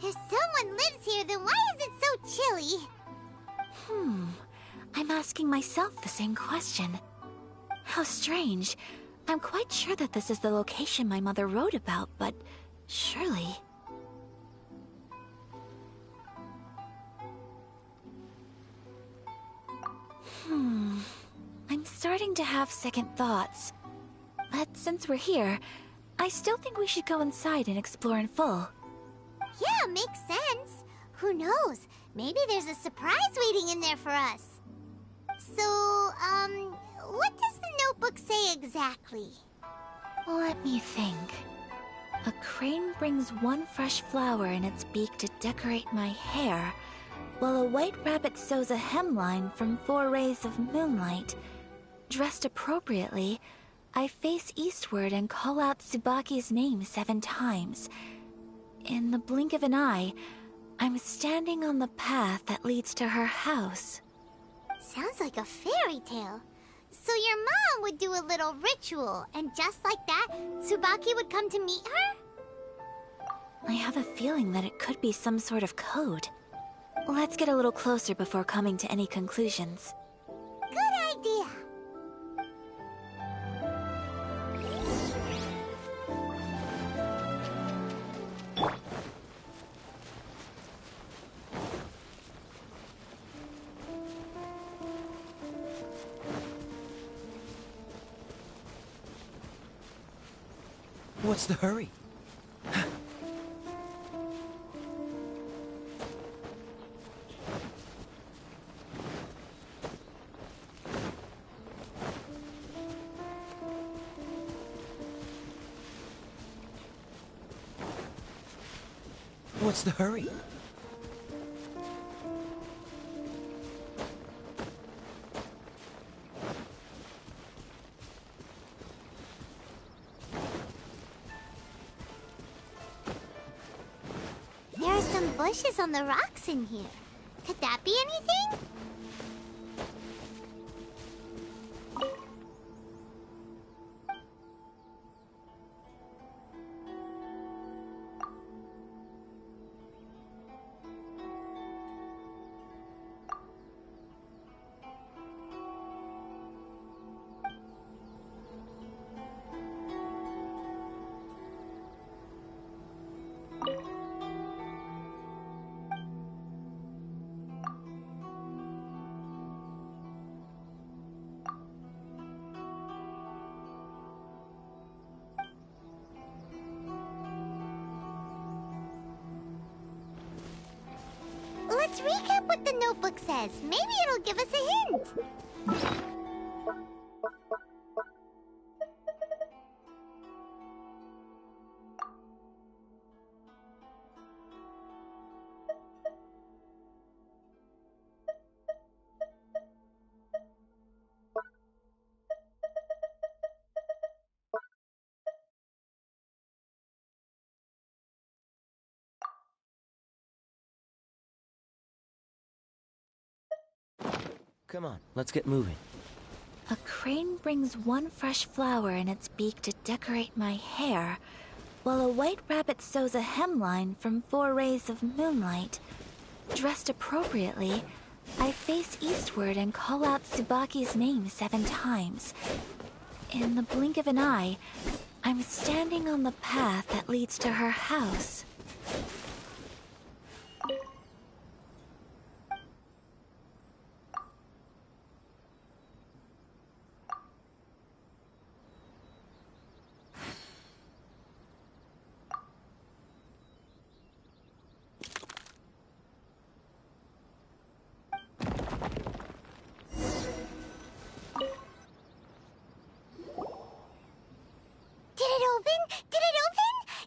If someone lives here, then why is it so chilly? I'm asking myself the same question. How strange. I'm quite sure that this is the location my mother wrote about, but surely... I'm starting to have second thoughts. But since we're here, I still think we should go inside and explore in full. Yeah, makes sense. Who knows? Maybe there's a surprise waiting in there for us. So, what does the notebook say exactly? Let me think. A crane brings one fresh flower in its beak to decorate my hair, while a white rabbit sews a hemline from 4 rays of moonlight. Dressed appropriately, I face eastward and call out Tsubaki's name 7 times. In the blink of an eye, I'm standing on the path that leads to her house. Sounds like a fairy tale. So your mom would do a little ritual, and just like that, Tsubaki would come to meet her? I have a feeling that it could be some sort of code. Let's get a little closer before coming to any conclusions. Good idea. What's the hurry? What's the hurry? There are some bushes on the rocks in here. Could that be anything? Let's recap what the notebook says. Maybe it'll give us a hint. Come on, let's get moving. A crane brings one fresh flower in its beak to decorate my hair, while a white rabbit sews a hemline from 4 rays of moonlight. Dressed appropriately, I face eastward and call out Tsubaki's name 7 times. In the blink of an eye, I'm standing on the path that leads to her house.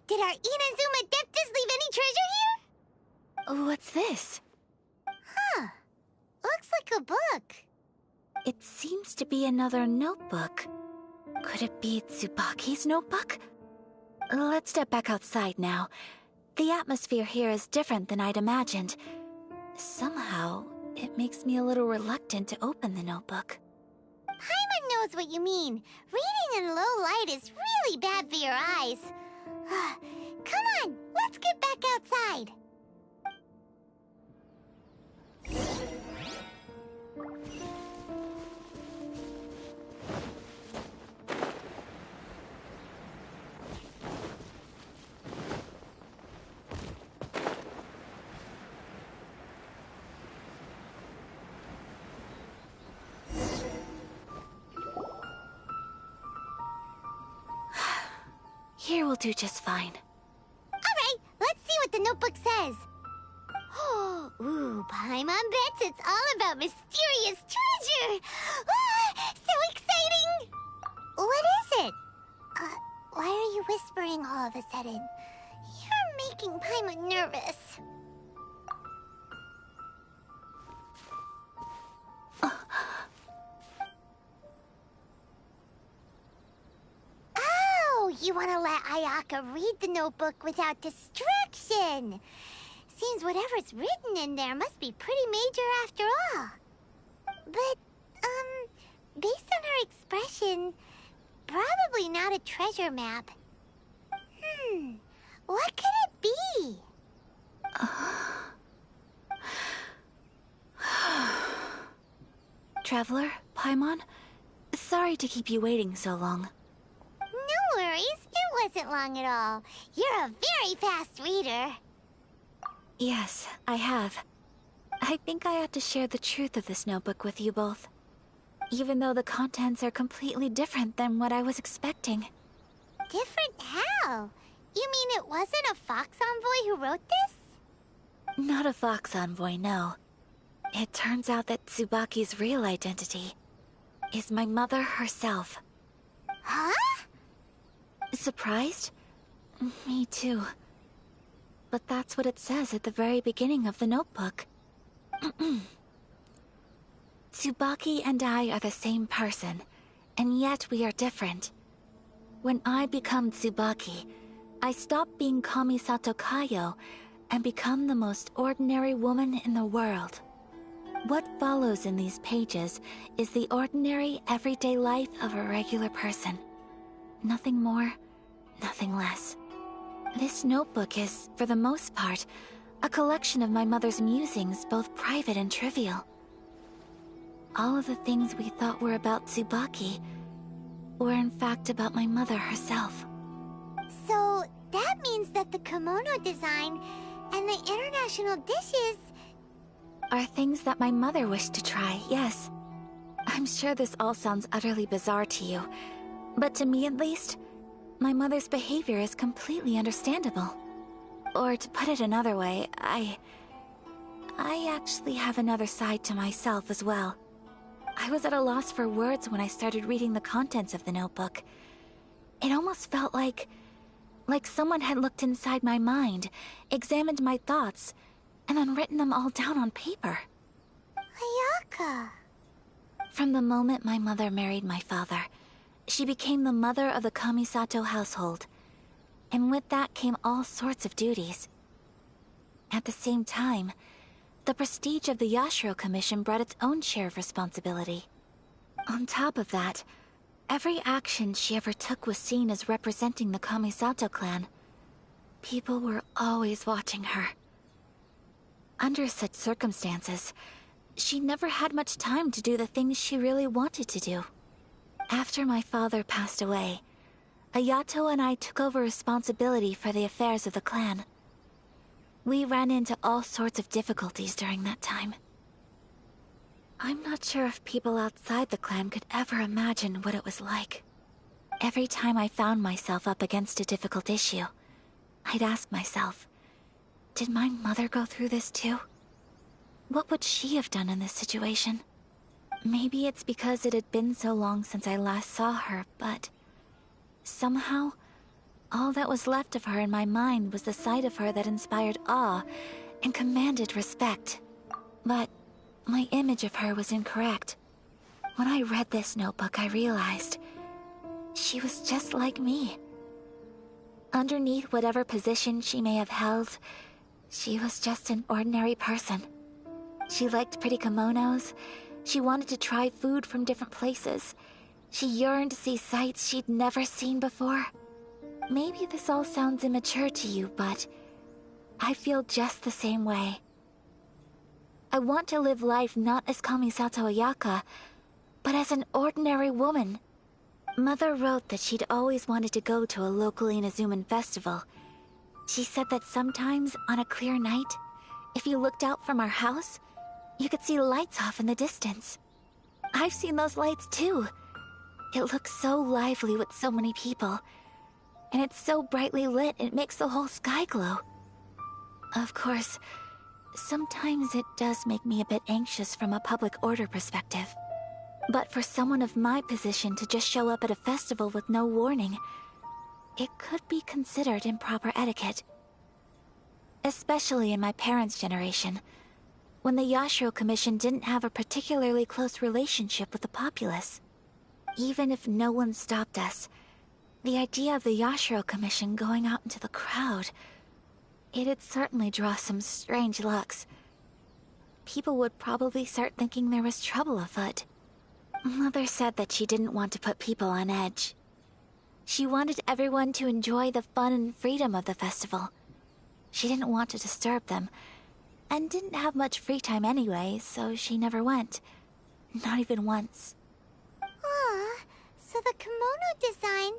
Did our Inazuma Adeptus leave any treasure here? What's this? Huh. Looks like a book. It seems to be another notebook. Could it be Tsubaki's notebook? Let's step back outside now. The atmosphere here is different than I'd imagined. Somehow, it makes me a little reluctant to open the notebook. Paimon knows what you mean. Reading in low light is really bad for your eyes. Come on, let's get back outside. Here will do just fine. Alright, let's see what the notebook says. Ooh, Paimon bets it's all about mysterious treasure! Ah, so exciting! What is it? Why are you whispering all of a sudden? You're making Paimon nervous. Oh, you want to let Ayaka read the notebook without distraction. Seems whatever's written in there must be pretty major after all. But, based on her expression, probably not a treasure map. What could it be? Traveler, Paimon, sorry to keep you waiting so long. No worries, it wasn't long at all. You're a very fast reader. Yes, I have. I think I have to share the truth of this notebook with you both. Even though the contents are completely different than what I was expecting. Different how? You mean it wasn't a Fox Envoy who wrote this? Not a Fox Envoy, no. It turns out that Tsubaki's real identity is my mother herself. Huh? Surprised? Me too. But that's what it says at the very beginning of the notebook. Tsubaki and I are the same person, and yet we are different. When I become Tsubaki, I stop being Kamisato Kayo and become the most ordinary woman in the world. What follows in these pages is the ordinary, everyday life of a regular person. Nothing more, nothing less. This notebook is, for the most part, a collection of my mother's musings, both private and trivial. All of the things we thought were about Tsubaki were in fact about my mother herself. So, that means that the kimono design and the international dishes are things that my mother wished to try, yes. I'm sure this all sounds utterly bizarre to you, but to me at least, my mother's behavior is completely understandable. Or to put it another way, I actually have another side to myself as well. I was at a loss for words when I started reading the contents of the notebook. It almost felt like someone had looked inside my mind, examined my thoughts, and then written them all down on paper. Ayaka. From the moment my mother married my father, she became the mother of the Kamisato household. And with that came all sorts of duties. At the same time, the prestige of the Yashiro Commission brought its own share of responsibility. On top of that, every action she ever took was seen as representing the Kamisato clan. People were always watching her. Under such circumstances, she never had much time to do the things she really wanted to do. After my father passed away, Ayato and I took over responsibility for the affairs of the clan. We ran into all sorts of difficulties during that time. I'm not sure if people outside the clan could ever imagine what it was like. Every time I found myself up against a difficult issue, I'd ask myself, did my mother go through this too? What would she have done in this situation? Maybe it's because it had been so long since I last saw her, but somehow, all that was left of her in my mind was the side of her that inspired awe and commanded respect. But my image of her was incorrect. When I read this notebook, I realized she was just like me. Underneath whatever position she may have held, she was just an ordinary person. She liked pretty kimonos, she wanted to try food from different places, She yearned to see sights she'd never seen before. Maybe this all sounds immature to you, but I feel just the same way. I want to live life not as Kamisato Ayaka, but as an ordinary woman. Mother wrote that she'd always wanted to go to a local Inazuman festival. She said that sometimes, on a clear night, if you looked out from our house, you could see lights off in the distance. I've seen those lights too. It looks so lively with so many people. And it's so brightly lit, it makes the whole sky glow. Of course, sometimes it does make me a bit anxious from a public order perspective. But for someone of my position to just show up at a festival with no warning, it could be considered improper etiquette. Especially in my parents' generation, when the Yashiro Commission didn't have a particularly close relationship with the populace. Even if no one stopped us, the idea of the Yashiro Commission going out into the crowd, it'd certainly draw some strange looks. People would probably start thinking there was trouble afoot. Mother said that she didn't want to put people on edge. She wanted everyone to enjoy the fun and freedom of the festival. She didn't want to disturb them, and didn't have much free time anyway, so she never went. Not even once. Aw, so the kimono design,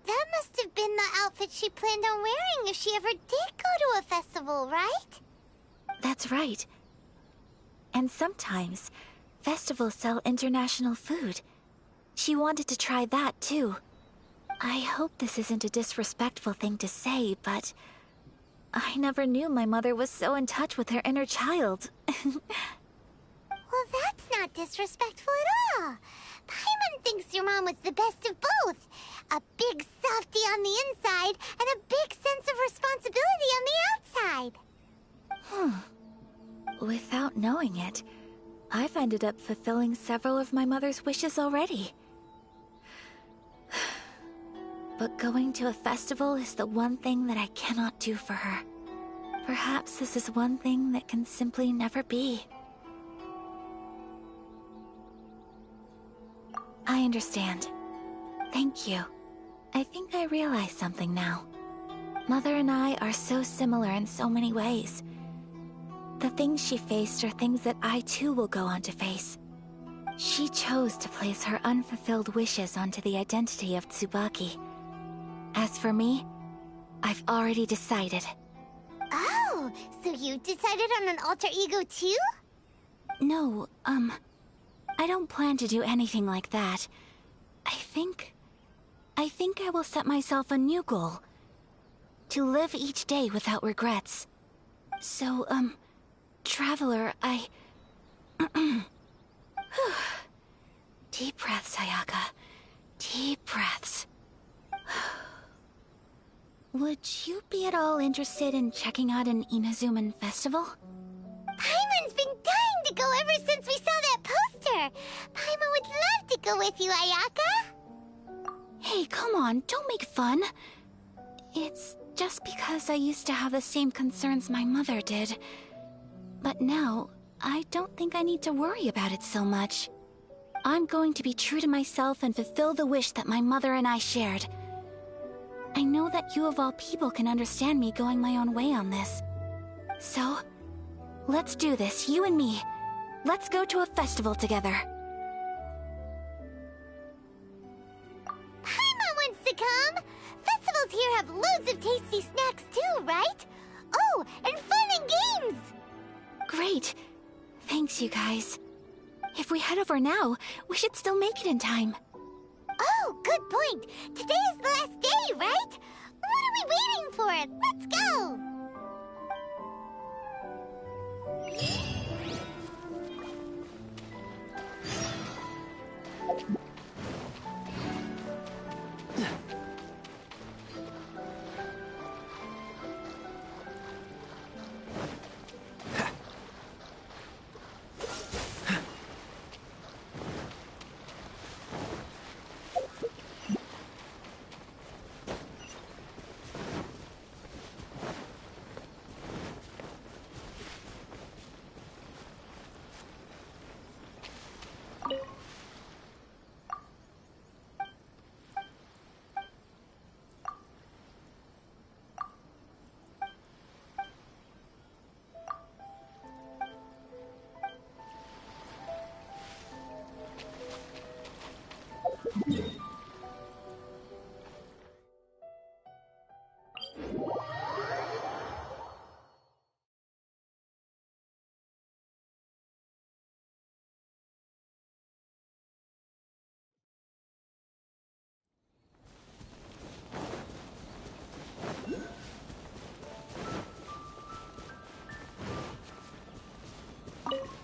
that must have been the outfit she planned on wearing if she ever did go to a festival, right? That's right. And sometimes, festivals sell international food. She wanted to try that too. I hope this isn't a disrespectful thing to say, but I never knew my mother was so in touch with her inner child. Well, that's not disrespectful at all. Paimon thinks your mom was the best of both. A big softie on the inside, and a big sense of responsibility on the outside. Without knowing it, I've ended up fulfilling several of my mother's wishes already. But going to a festival is the one thing that I cannot do for her. Perhaps this is one thing that can simply never be. I understand. Thank you. I think I realize something now. Mother and I are so similar in so many ways. The things she faced are things that I too will go on to face. She chose to place her unfulfilled wishes onto the identity of Tsubaki. As for me, I've already decided. Oh, so you decided on an alter ego too? No, I don't plan to do anything like that. I think I will set myself a new goal. To live each day without regrets. So, Traveler, Deep breaths, Ayaka. Deep breaths. Would you be at all interested in checking out an Inazuman festival? Paimon's been dying to go ever since we saw that poster! Paimon would love to go with you, Ayaka! Hey, come on, don't make fun. It's just because I used to have the same concerns my mother did. But now, I don't think I need to worry about it so much. I'm going to be true to myself and fulfill the wish that my mother and I shared. I know that you of all people can understand me going my own way on this. So, let's do this, you and me. Let's go to a festival together. Paimon wants to come! Festivals here have loads of tasty snacks too, right? Oh, and fun and games! Great. Thanks, you guys. If we head over now, we should still make it in time. Oh, good point. Today is the last day, right? What are we waiting for? Let's go!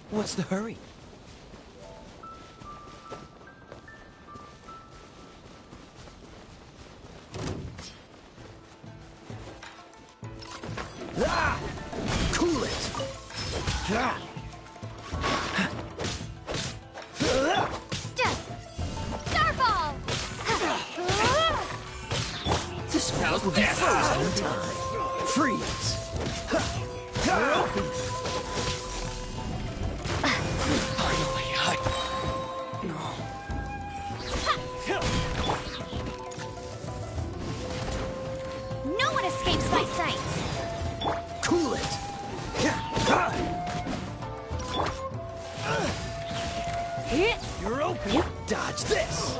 What's the hurry? Ah! Cool it! Ah! Starfall! The spells will be frozen in time. Freeze! No one escapes my sight! Cool it! You're open! Dodge this!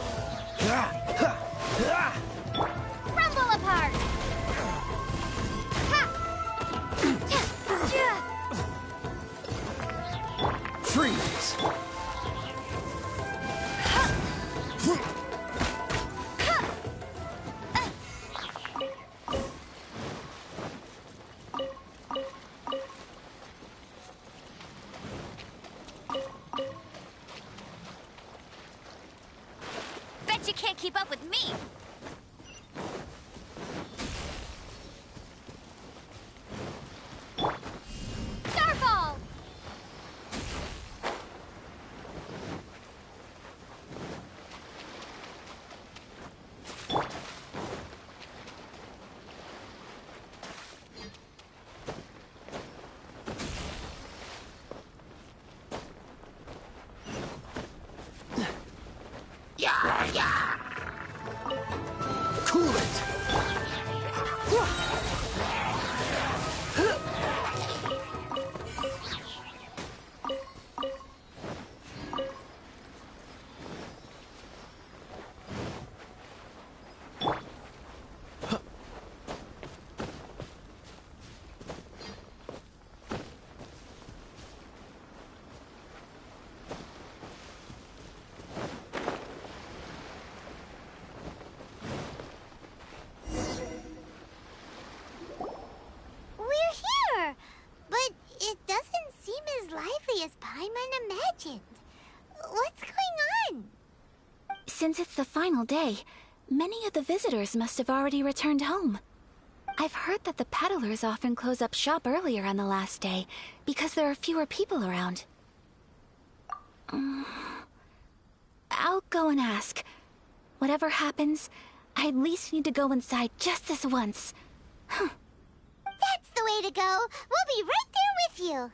Crumble apart! Freeze! Bet you can't keep up with me! Starfall! Cool it! We're here! But it doesn't seem as lively as Paimon imagined. What's going on? Since it's the final day, many of the visitors must have already returned home. I've heard that the peddlers often close up shop earlier on the last day because there are fewer people around. I'll go and ask. Whatever happens, I at least need to go inside just this once. That's the way to go. We'll be right there with you.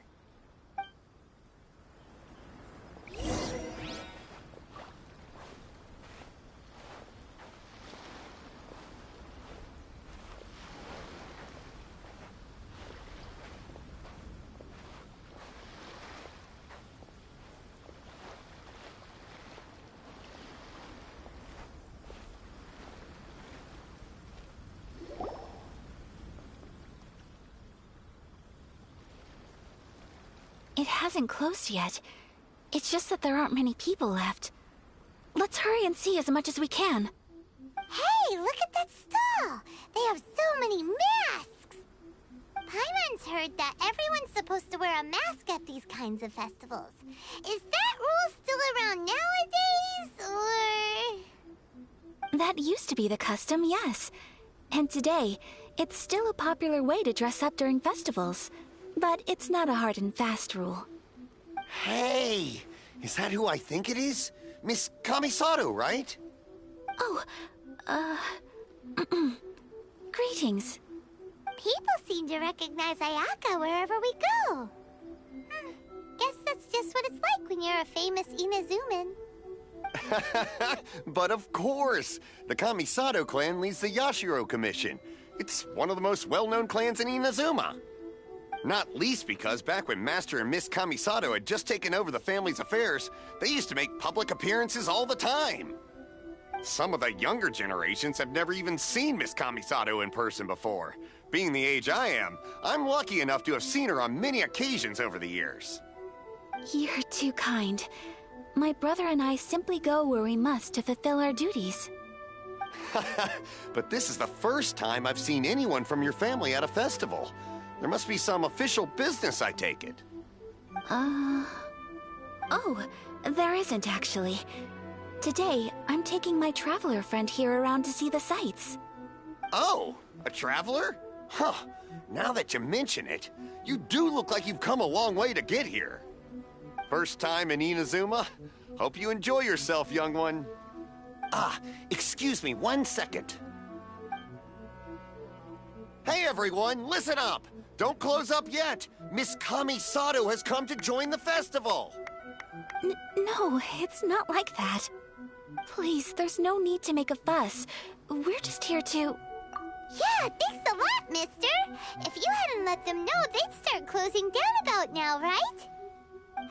It hasn't closed yet. It's just that there aren't many people left. Let's hurry and see as much as we can. Hey, look at that stall! They have so many masks! Paimon's heard that everyone's supposed to wear a mask at these kinds of festivals. Is that rule still around nowadays, or...? That used to be the custom, yes. And today, it's still a popular way to dress up during festivals. But it's not a hard and fast rule. Hey! Is that who I think it is? Miss Kamisato, right? Oh, greetings. People seem to recognize Ayaka wherever we go. Guess that's just what it's like when you're a famous Inazuman. But of course! The Kamisato clan leads the Yashiro Commission. It's one of the most well-known clans in Inazuma. Not least because back when Master and Miss Kamisato had just taken over the family's affairs, they used to make public appearances all the time. Some of the younger generations have never even seen Miss Kamisato in person before. Being the age I am, I'm lucky enough to have seen her on many occasions over the years. You're too kind. My brother and I simply go where we must to fulfill our duties. But this is the first time I've seen anyone from your family at a festival. There must be some official business, I take it. Oh, there isn't actually. Today, I'm taking my traveler friend here around to see the sights. Oh, a traveler? Huh. Now that you mention it, you do look like you've come a long way to get here. First time in Inazuma? Hope you enjoy yourself, young one. Ah, excuse me 1 second. Hey everyone, listen up! Don't close up yet! Miss Kamisato has come to join the festival! No, it's not like that. Please, there's no need to make a fuss. We're just here to... Yeah, thanks a lot, mister. If you hadn't let them know, they'd start closing down about now, right?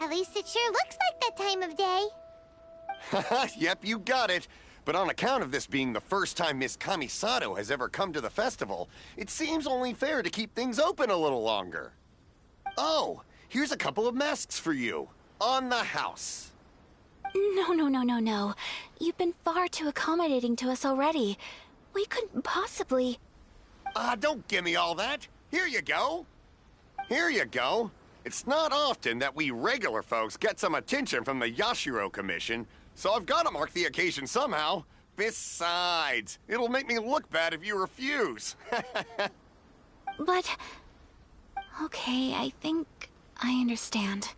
At least it sure looks like that time of day. Haha, yep, you got it. But on account of this being the first time Miss Kamisato has ever come to the festival, it seems only fair to keep things open a little longer. Oh, here's a couple of masks for you. On the house. No. You've been far too accommodating to us already. We couldn't possibly... Don't give me all that. Here you go. Here you go. It's not often that we regular folks get some attention from the Yashiro Commission, so I've got to mark the occasion somehow. Besides, it'll make me look bad if you refuse. But... Okay, I think I understand.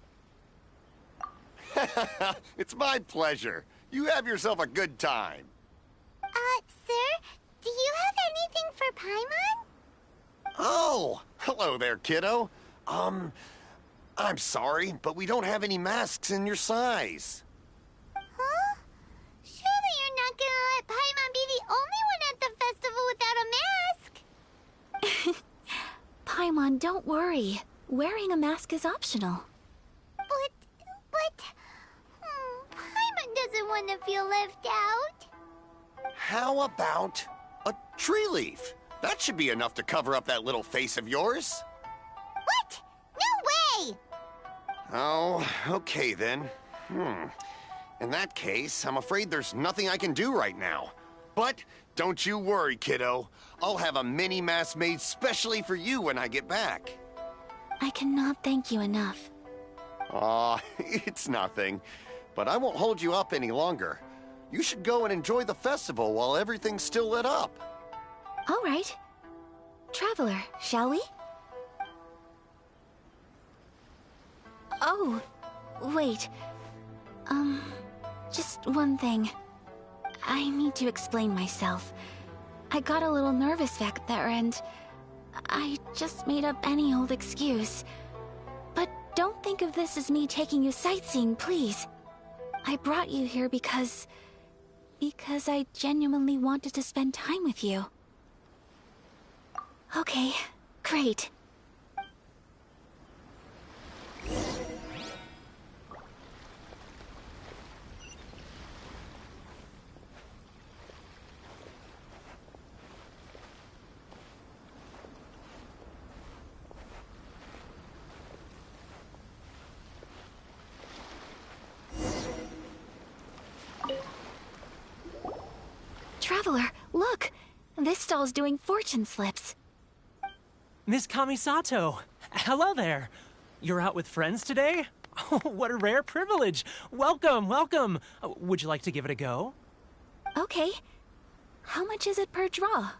It's my pleasure. You have yourself a good time. Sir, do you have anything for Paimon? Oh, hello there, kiddo. I'm sorry, but we don't have any masks in your size. Huh? Surely you're not gonna let Paimon be the only one at the festival without a mask? Paimon, don't worry. Wearing a mask is optional. But... Paimon doesn't want to feel left out. How about a tree leaf? That should be enough to cover up that little face of yours. What? No way! Oh, okay then. In that case, I'm afraid there's nothing I can do right now. But don't you worry, kiddo. I'll have a mini mask made specially for you when I get back. I cannot thank you enough. Aw, it's nothing. But I won't hold you up any longer. You should go and enjoy the festival while everything's still lit up. All right. Traveler, shall we? Oh, wait. Just one thing. I need to explain myself. I got a little nervous back there and I just made up any old excuse. But don't think of this as me taking you sightseeing, please. I brought you here because I genuinely wanted to spend time with you. Okay, great. Traveler, look! This stall's doing fortune slips. Miss Kamisato! Hello there! You're out with friends today? Oh, what a rare privilege! Welcome, welcome! Would you like to give it a go? Okay. How much is it per draw?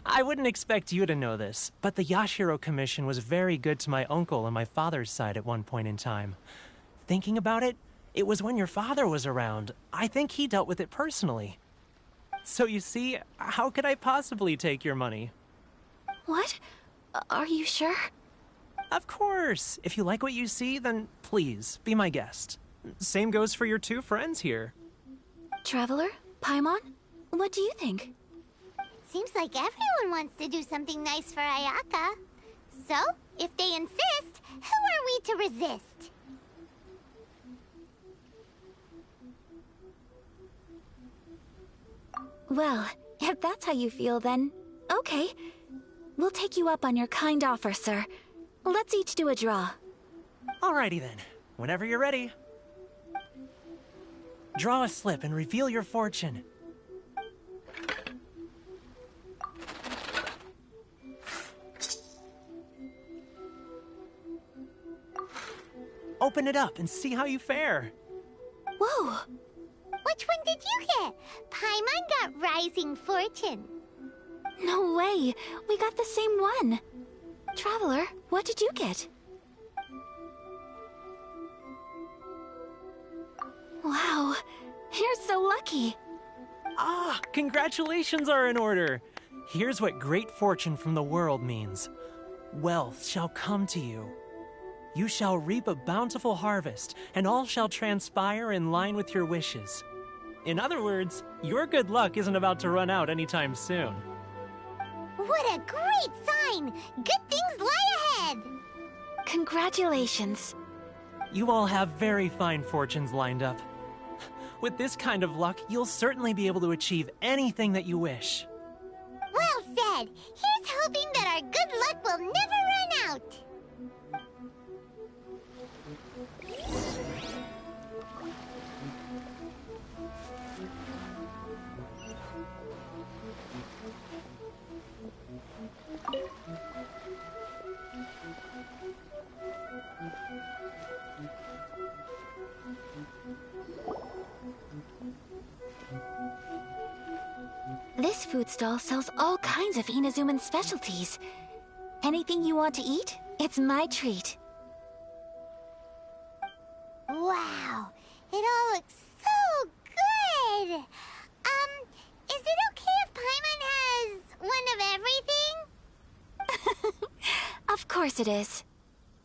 I wouldn't expect you to know this, but the Yashiro Commission was very good to my uncle on my father's side at one point in time. Thinking about it, it was when your father was around. I think he dealt with it personally. So you see, how could I possibly take your money? What? Are you sure? Of course! If you like what you see, then please, be my guest. Same goes for your two friends here. Traveler? Paimon? What do you think? It seems like everyone wants to do something nice for Ayaka. So, if they insist, who are we to resist? Well, if that's how you feel, then okay. We'll take you up on your kind offer, sir. Let's each do a draw. Alrighty then. Whenever you're ready. Draw a slip and reveal your fortune. Open it up and see how you fare. Whoa! Which one did you get? Paimon got Rising Fortune. No way! We got the same one! Traveler, what did you get? Wow, you're so lucky! Ah, congratulations are in order! Here's what great fortune from the world means. Wealth shall come to you. You shall reap a bountiful harvest, and all shall transpire in line with your wishes. In other words, your good luck isn't about to run out anytime soon. What a great sign! Good things lie ahead! Congratulations. You all have very fine fortunes lined up. With this kind of luck, you'll certainly be able to achieve anything that you wish. Well said! Here's hoping that our good luck will never run out! This food stall sells all kinds of Inazuman specialties. Anything you want to eat, it's my treat. Wow! It all looks so good! Is it okay if Paimon has one of everything? Of course it is.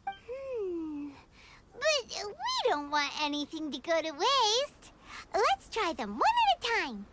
But we don't want anything to go to waste. Let's try them one at a time.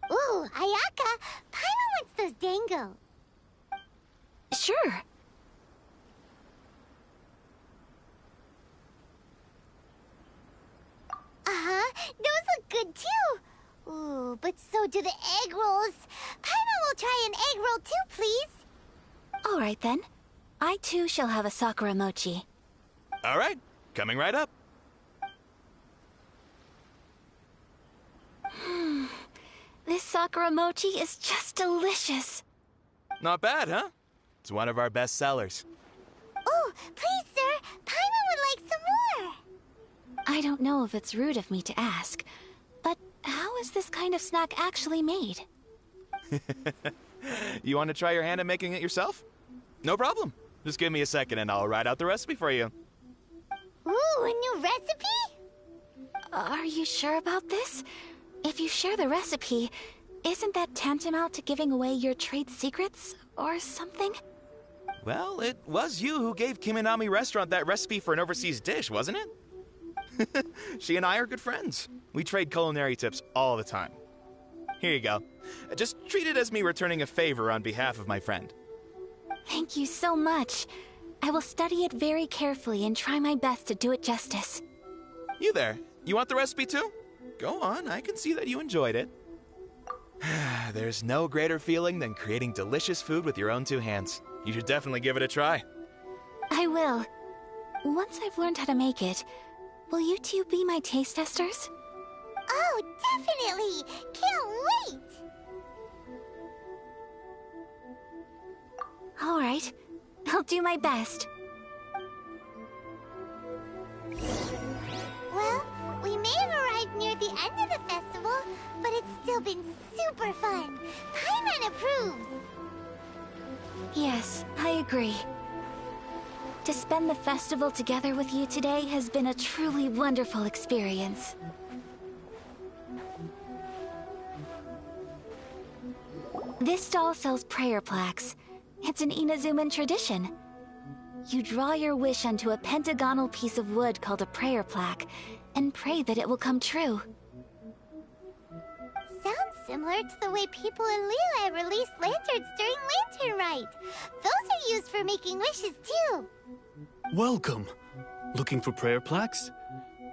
Ooh, Ayaka! Paimon wants those dango. Sure. Uh-huh, those look good too. Ooh, but so do the egg rolls. Paimon will try an egg roll too, please. All right then. I too shall have a Sakura mochi. All right, coming right up. This Sakura mochi is just delicious. Not bad, huh? It's one of our best sellers. Oh, please, sir. Paimon would like some more. I don't know if it's rude of me to ask, but how is this kind of snack actually made? You want to try your hand at making it yourself? No problem. Just give me a second and I'll write out the recipe for you. Ooh, a new recipe? Are you sure about this? If you share the recipe, isn't that tantamount to giving away your trade secrets or something? Well, it was you who gave Kiminami Restaurant that recipe for an overseas dish, wasn't it? She and I are good friends. We trade culinary tips all the time. Here you go. Just treat it as me returning a favor on behalf of my friend. Thank you so much. I will study it very carefully and try my best to do it justice. You there. You want the recipe too? Go on, I can see that you enjoyed it. There's no greater feeling than creating delicious food with your own two hands. You should definitely give it a try. I will. Once I've learned how to make it, will you two be my taste testers? Oh, definitely! Can't wait! All right. I'll do my best. Well, we may have arrived near the end of the festival, but it's still been super fun. Paimon approves. Yes, I agree. To spend the festival together with you today has been a truly wonderful experience. This stall sells prayer plaques. It's an Inazuman tradition. You draw your wish onto a pentagonal piece of wood called a prayer plaque, and pray that it will come true. Sounds similar to the way people in Liyue release lanterns during Lantern Rite. Those are used for making wishes too. Welcome. Looking for prayer plaques?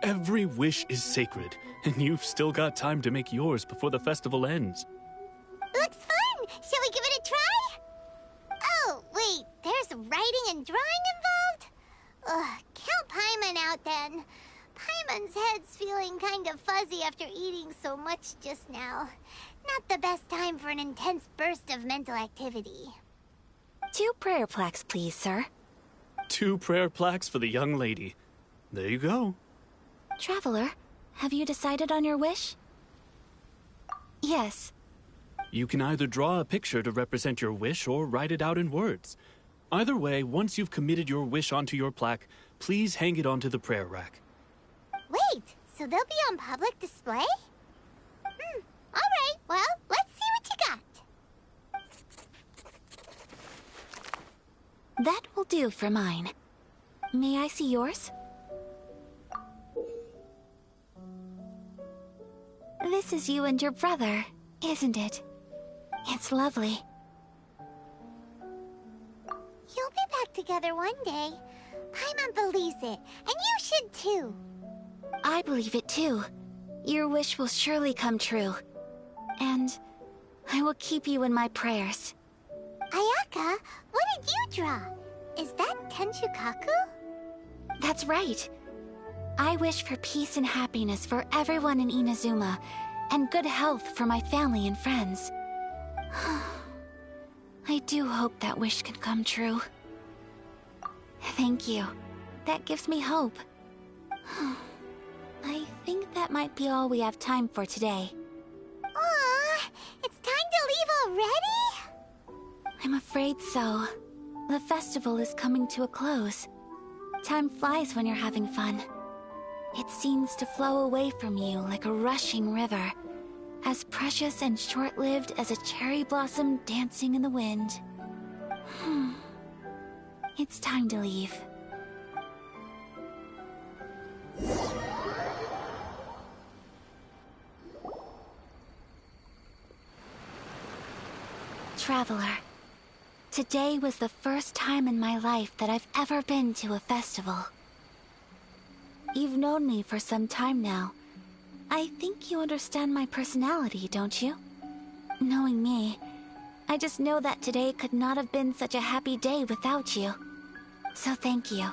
Every wish is sacred, and you've still got time to make yours before the festival ends. Looks fun! Shall we give it a try? Oh, wait, there's writing and drawing involved? Ugh, count Paimon out then. Paimon's head's feeling kind of fuzzy after eating so much just now. Not the best time for an intense burst of mental activity. 2 prayer plaques, please, sir. 2 prayer plaques for the young lady. There you go. Traveler, have you decided on your wish? Yes. You can either draw a picture to represent your wish or write it out in words. Either way, once you've committed your wish onto your plaque, please hang it onto the prayer rack. Wait, so they'll be on public display? Alright, well, let's see what you got. That will do for mine. May I see yours? This is you and your brother, isn't it? It's lovely. You'll be back together one day. Paimon believes it, and you should too. I believe it too. Your wish will surely come true. And I will keep you in my prayers. Ayaka, what did you draw? Is that Tenchukaku? That's right. I wish for peace and happiness for everyone in Inazuma, and good health for my family and friends. I do hope that wish can come true. Thank you. That gives me hope. I think that might be all we have time for today. Aw, it's time to leave already? I'm afraid so. The festival is coming to a close. Time flies when you're having fun. It seems to flow away from you like a rushing river, as precious and short-lived as a cherry blossom dancing in the wind. It's time to leave. Traveler, today was the first time in my life that I've ever been to a festival. You've known me for some time now. I think you understand my personality, don't you? Knowing me, I just know that today could not have been such a happy day without you. So thank you.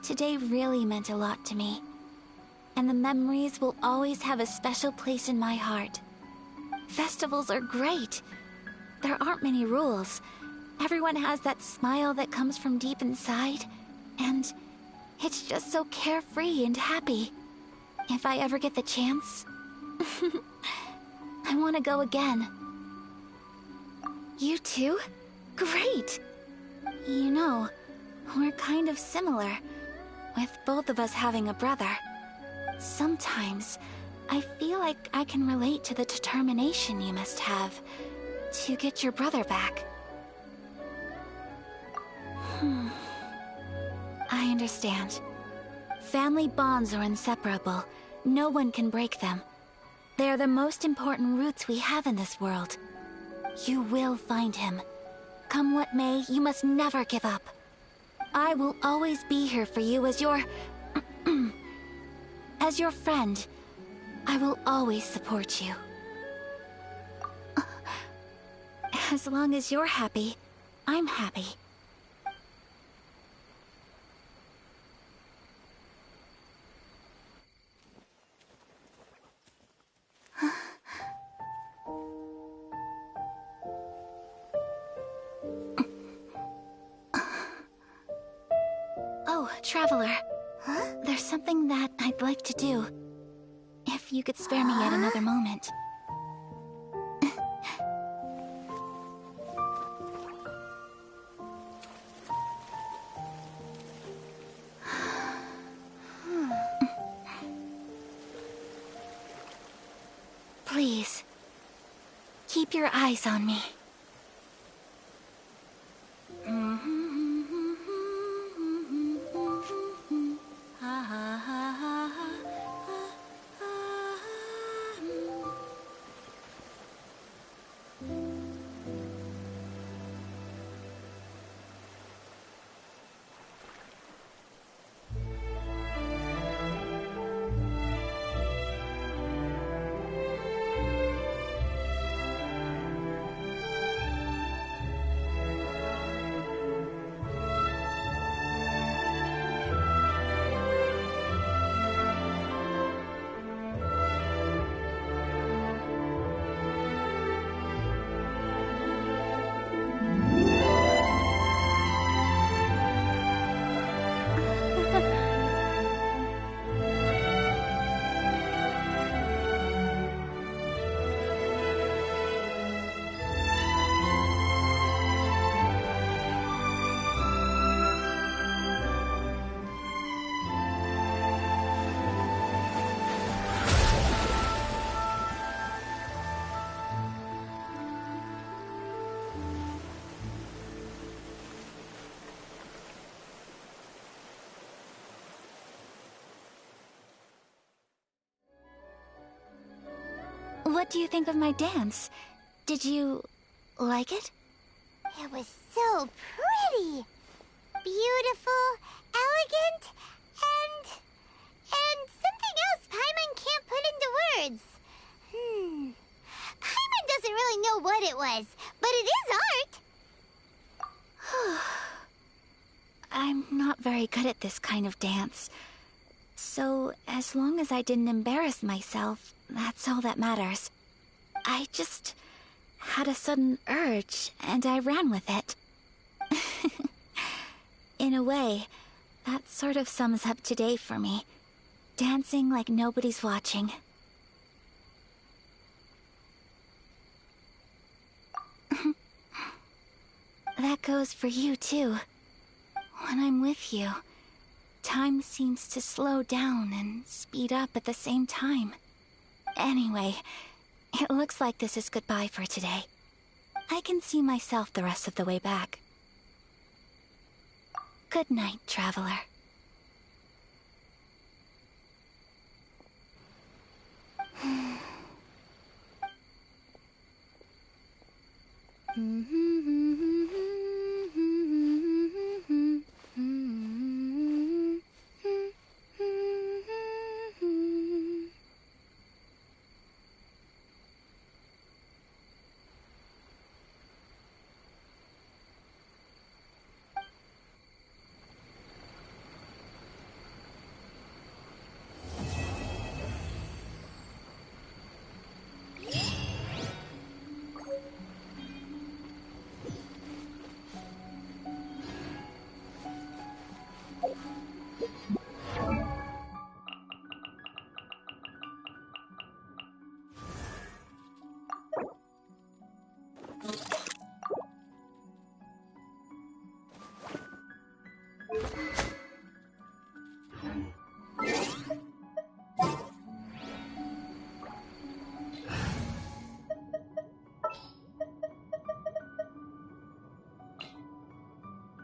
Today really meant a lot to me. And the memories will always have a special place in my heart. Festivals are great. There aren't many rules, Everyone has that smile that comes from deep inside, and it's just so carefree and happy. If I ever get the chance, I want to go again. You too? Great! You know, we're kind of similar, with both of us having a brother. Sometimes, I feel like I can relate to the determination you must have to get your brother back. I understand. Family bonds are inseparable. No one can break them. They are the most important roots we have in this world. You will find him. Come what may, you must never give up. I will always be here for you as your... as your friend. I will always support you. As long as you're happy, I'm happy. Oh, Traveler. Huh? There's something that I'd like to do. If you could spare me yet another moment. Please, keep your eyes on me. What do you think of my dance? Did you like it? It was so pretty. Beautiful, elegant, and something else Paimon can't put into words. Paimon doesn't really know what it was, but it is art. I'm not very good at this kind of dance. So, as long as I didn't embarrass myself, that's all that matters. I just had a sudden urge, and I ran with it. In a way, that sort of sums up today for me. Dancing like nobody's watching. That goes for you, too. When I'm with you, time seems to slow down and speed up at the same time. Anyway, it looks like this is goodbye for today. I can see myself the rest of the way back. Good night, Traveler.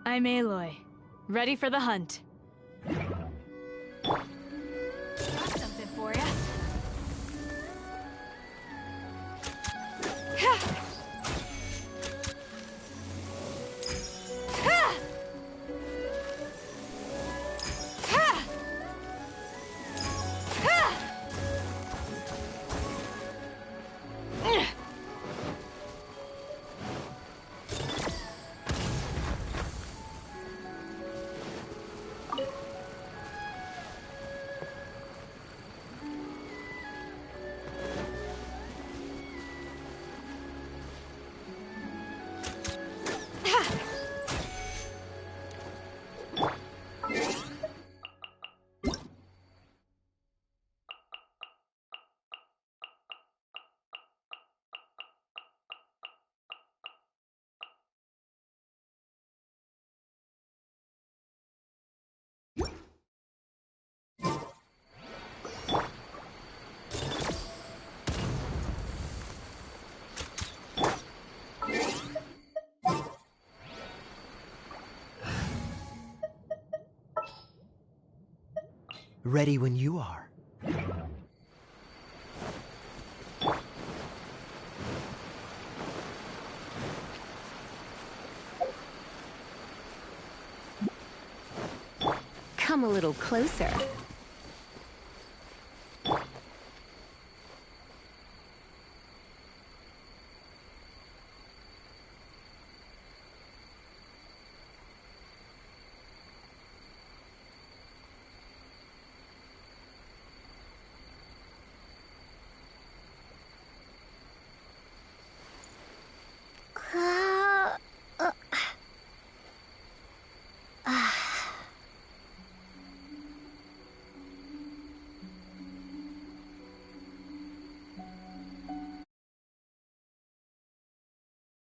I'm Aloy. Ready for the hunt. Got something for ya. Ready when you are. Come a little closer.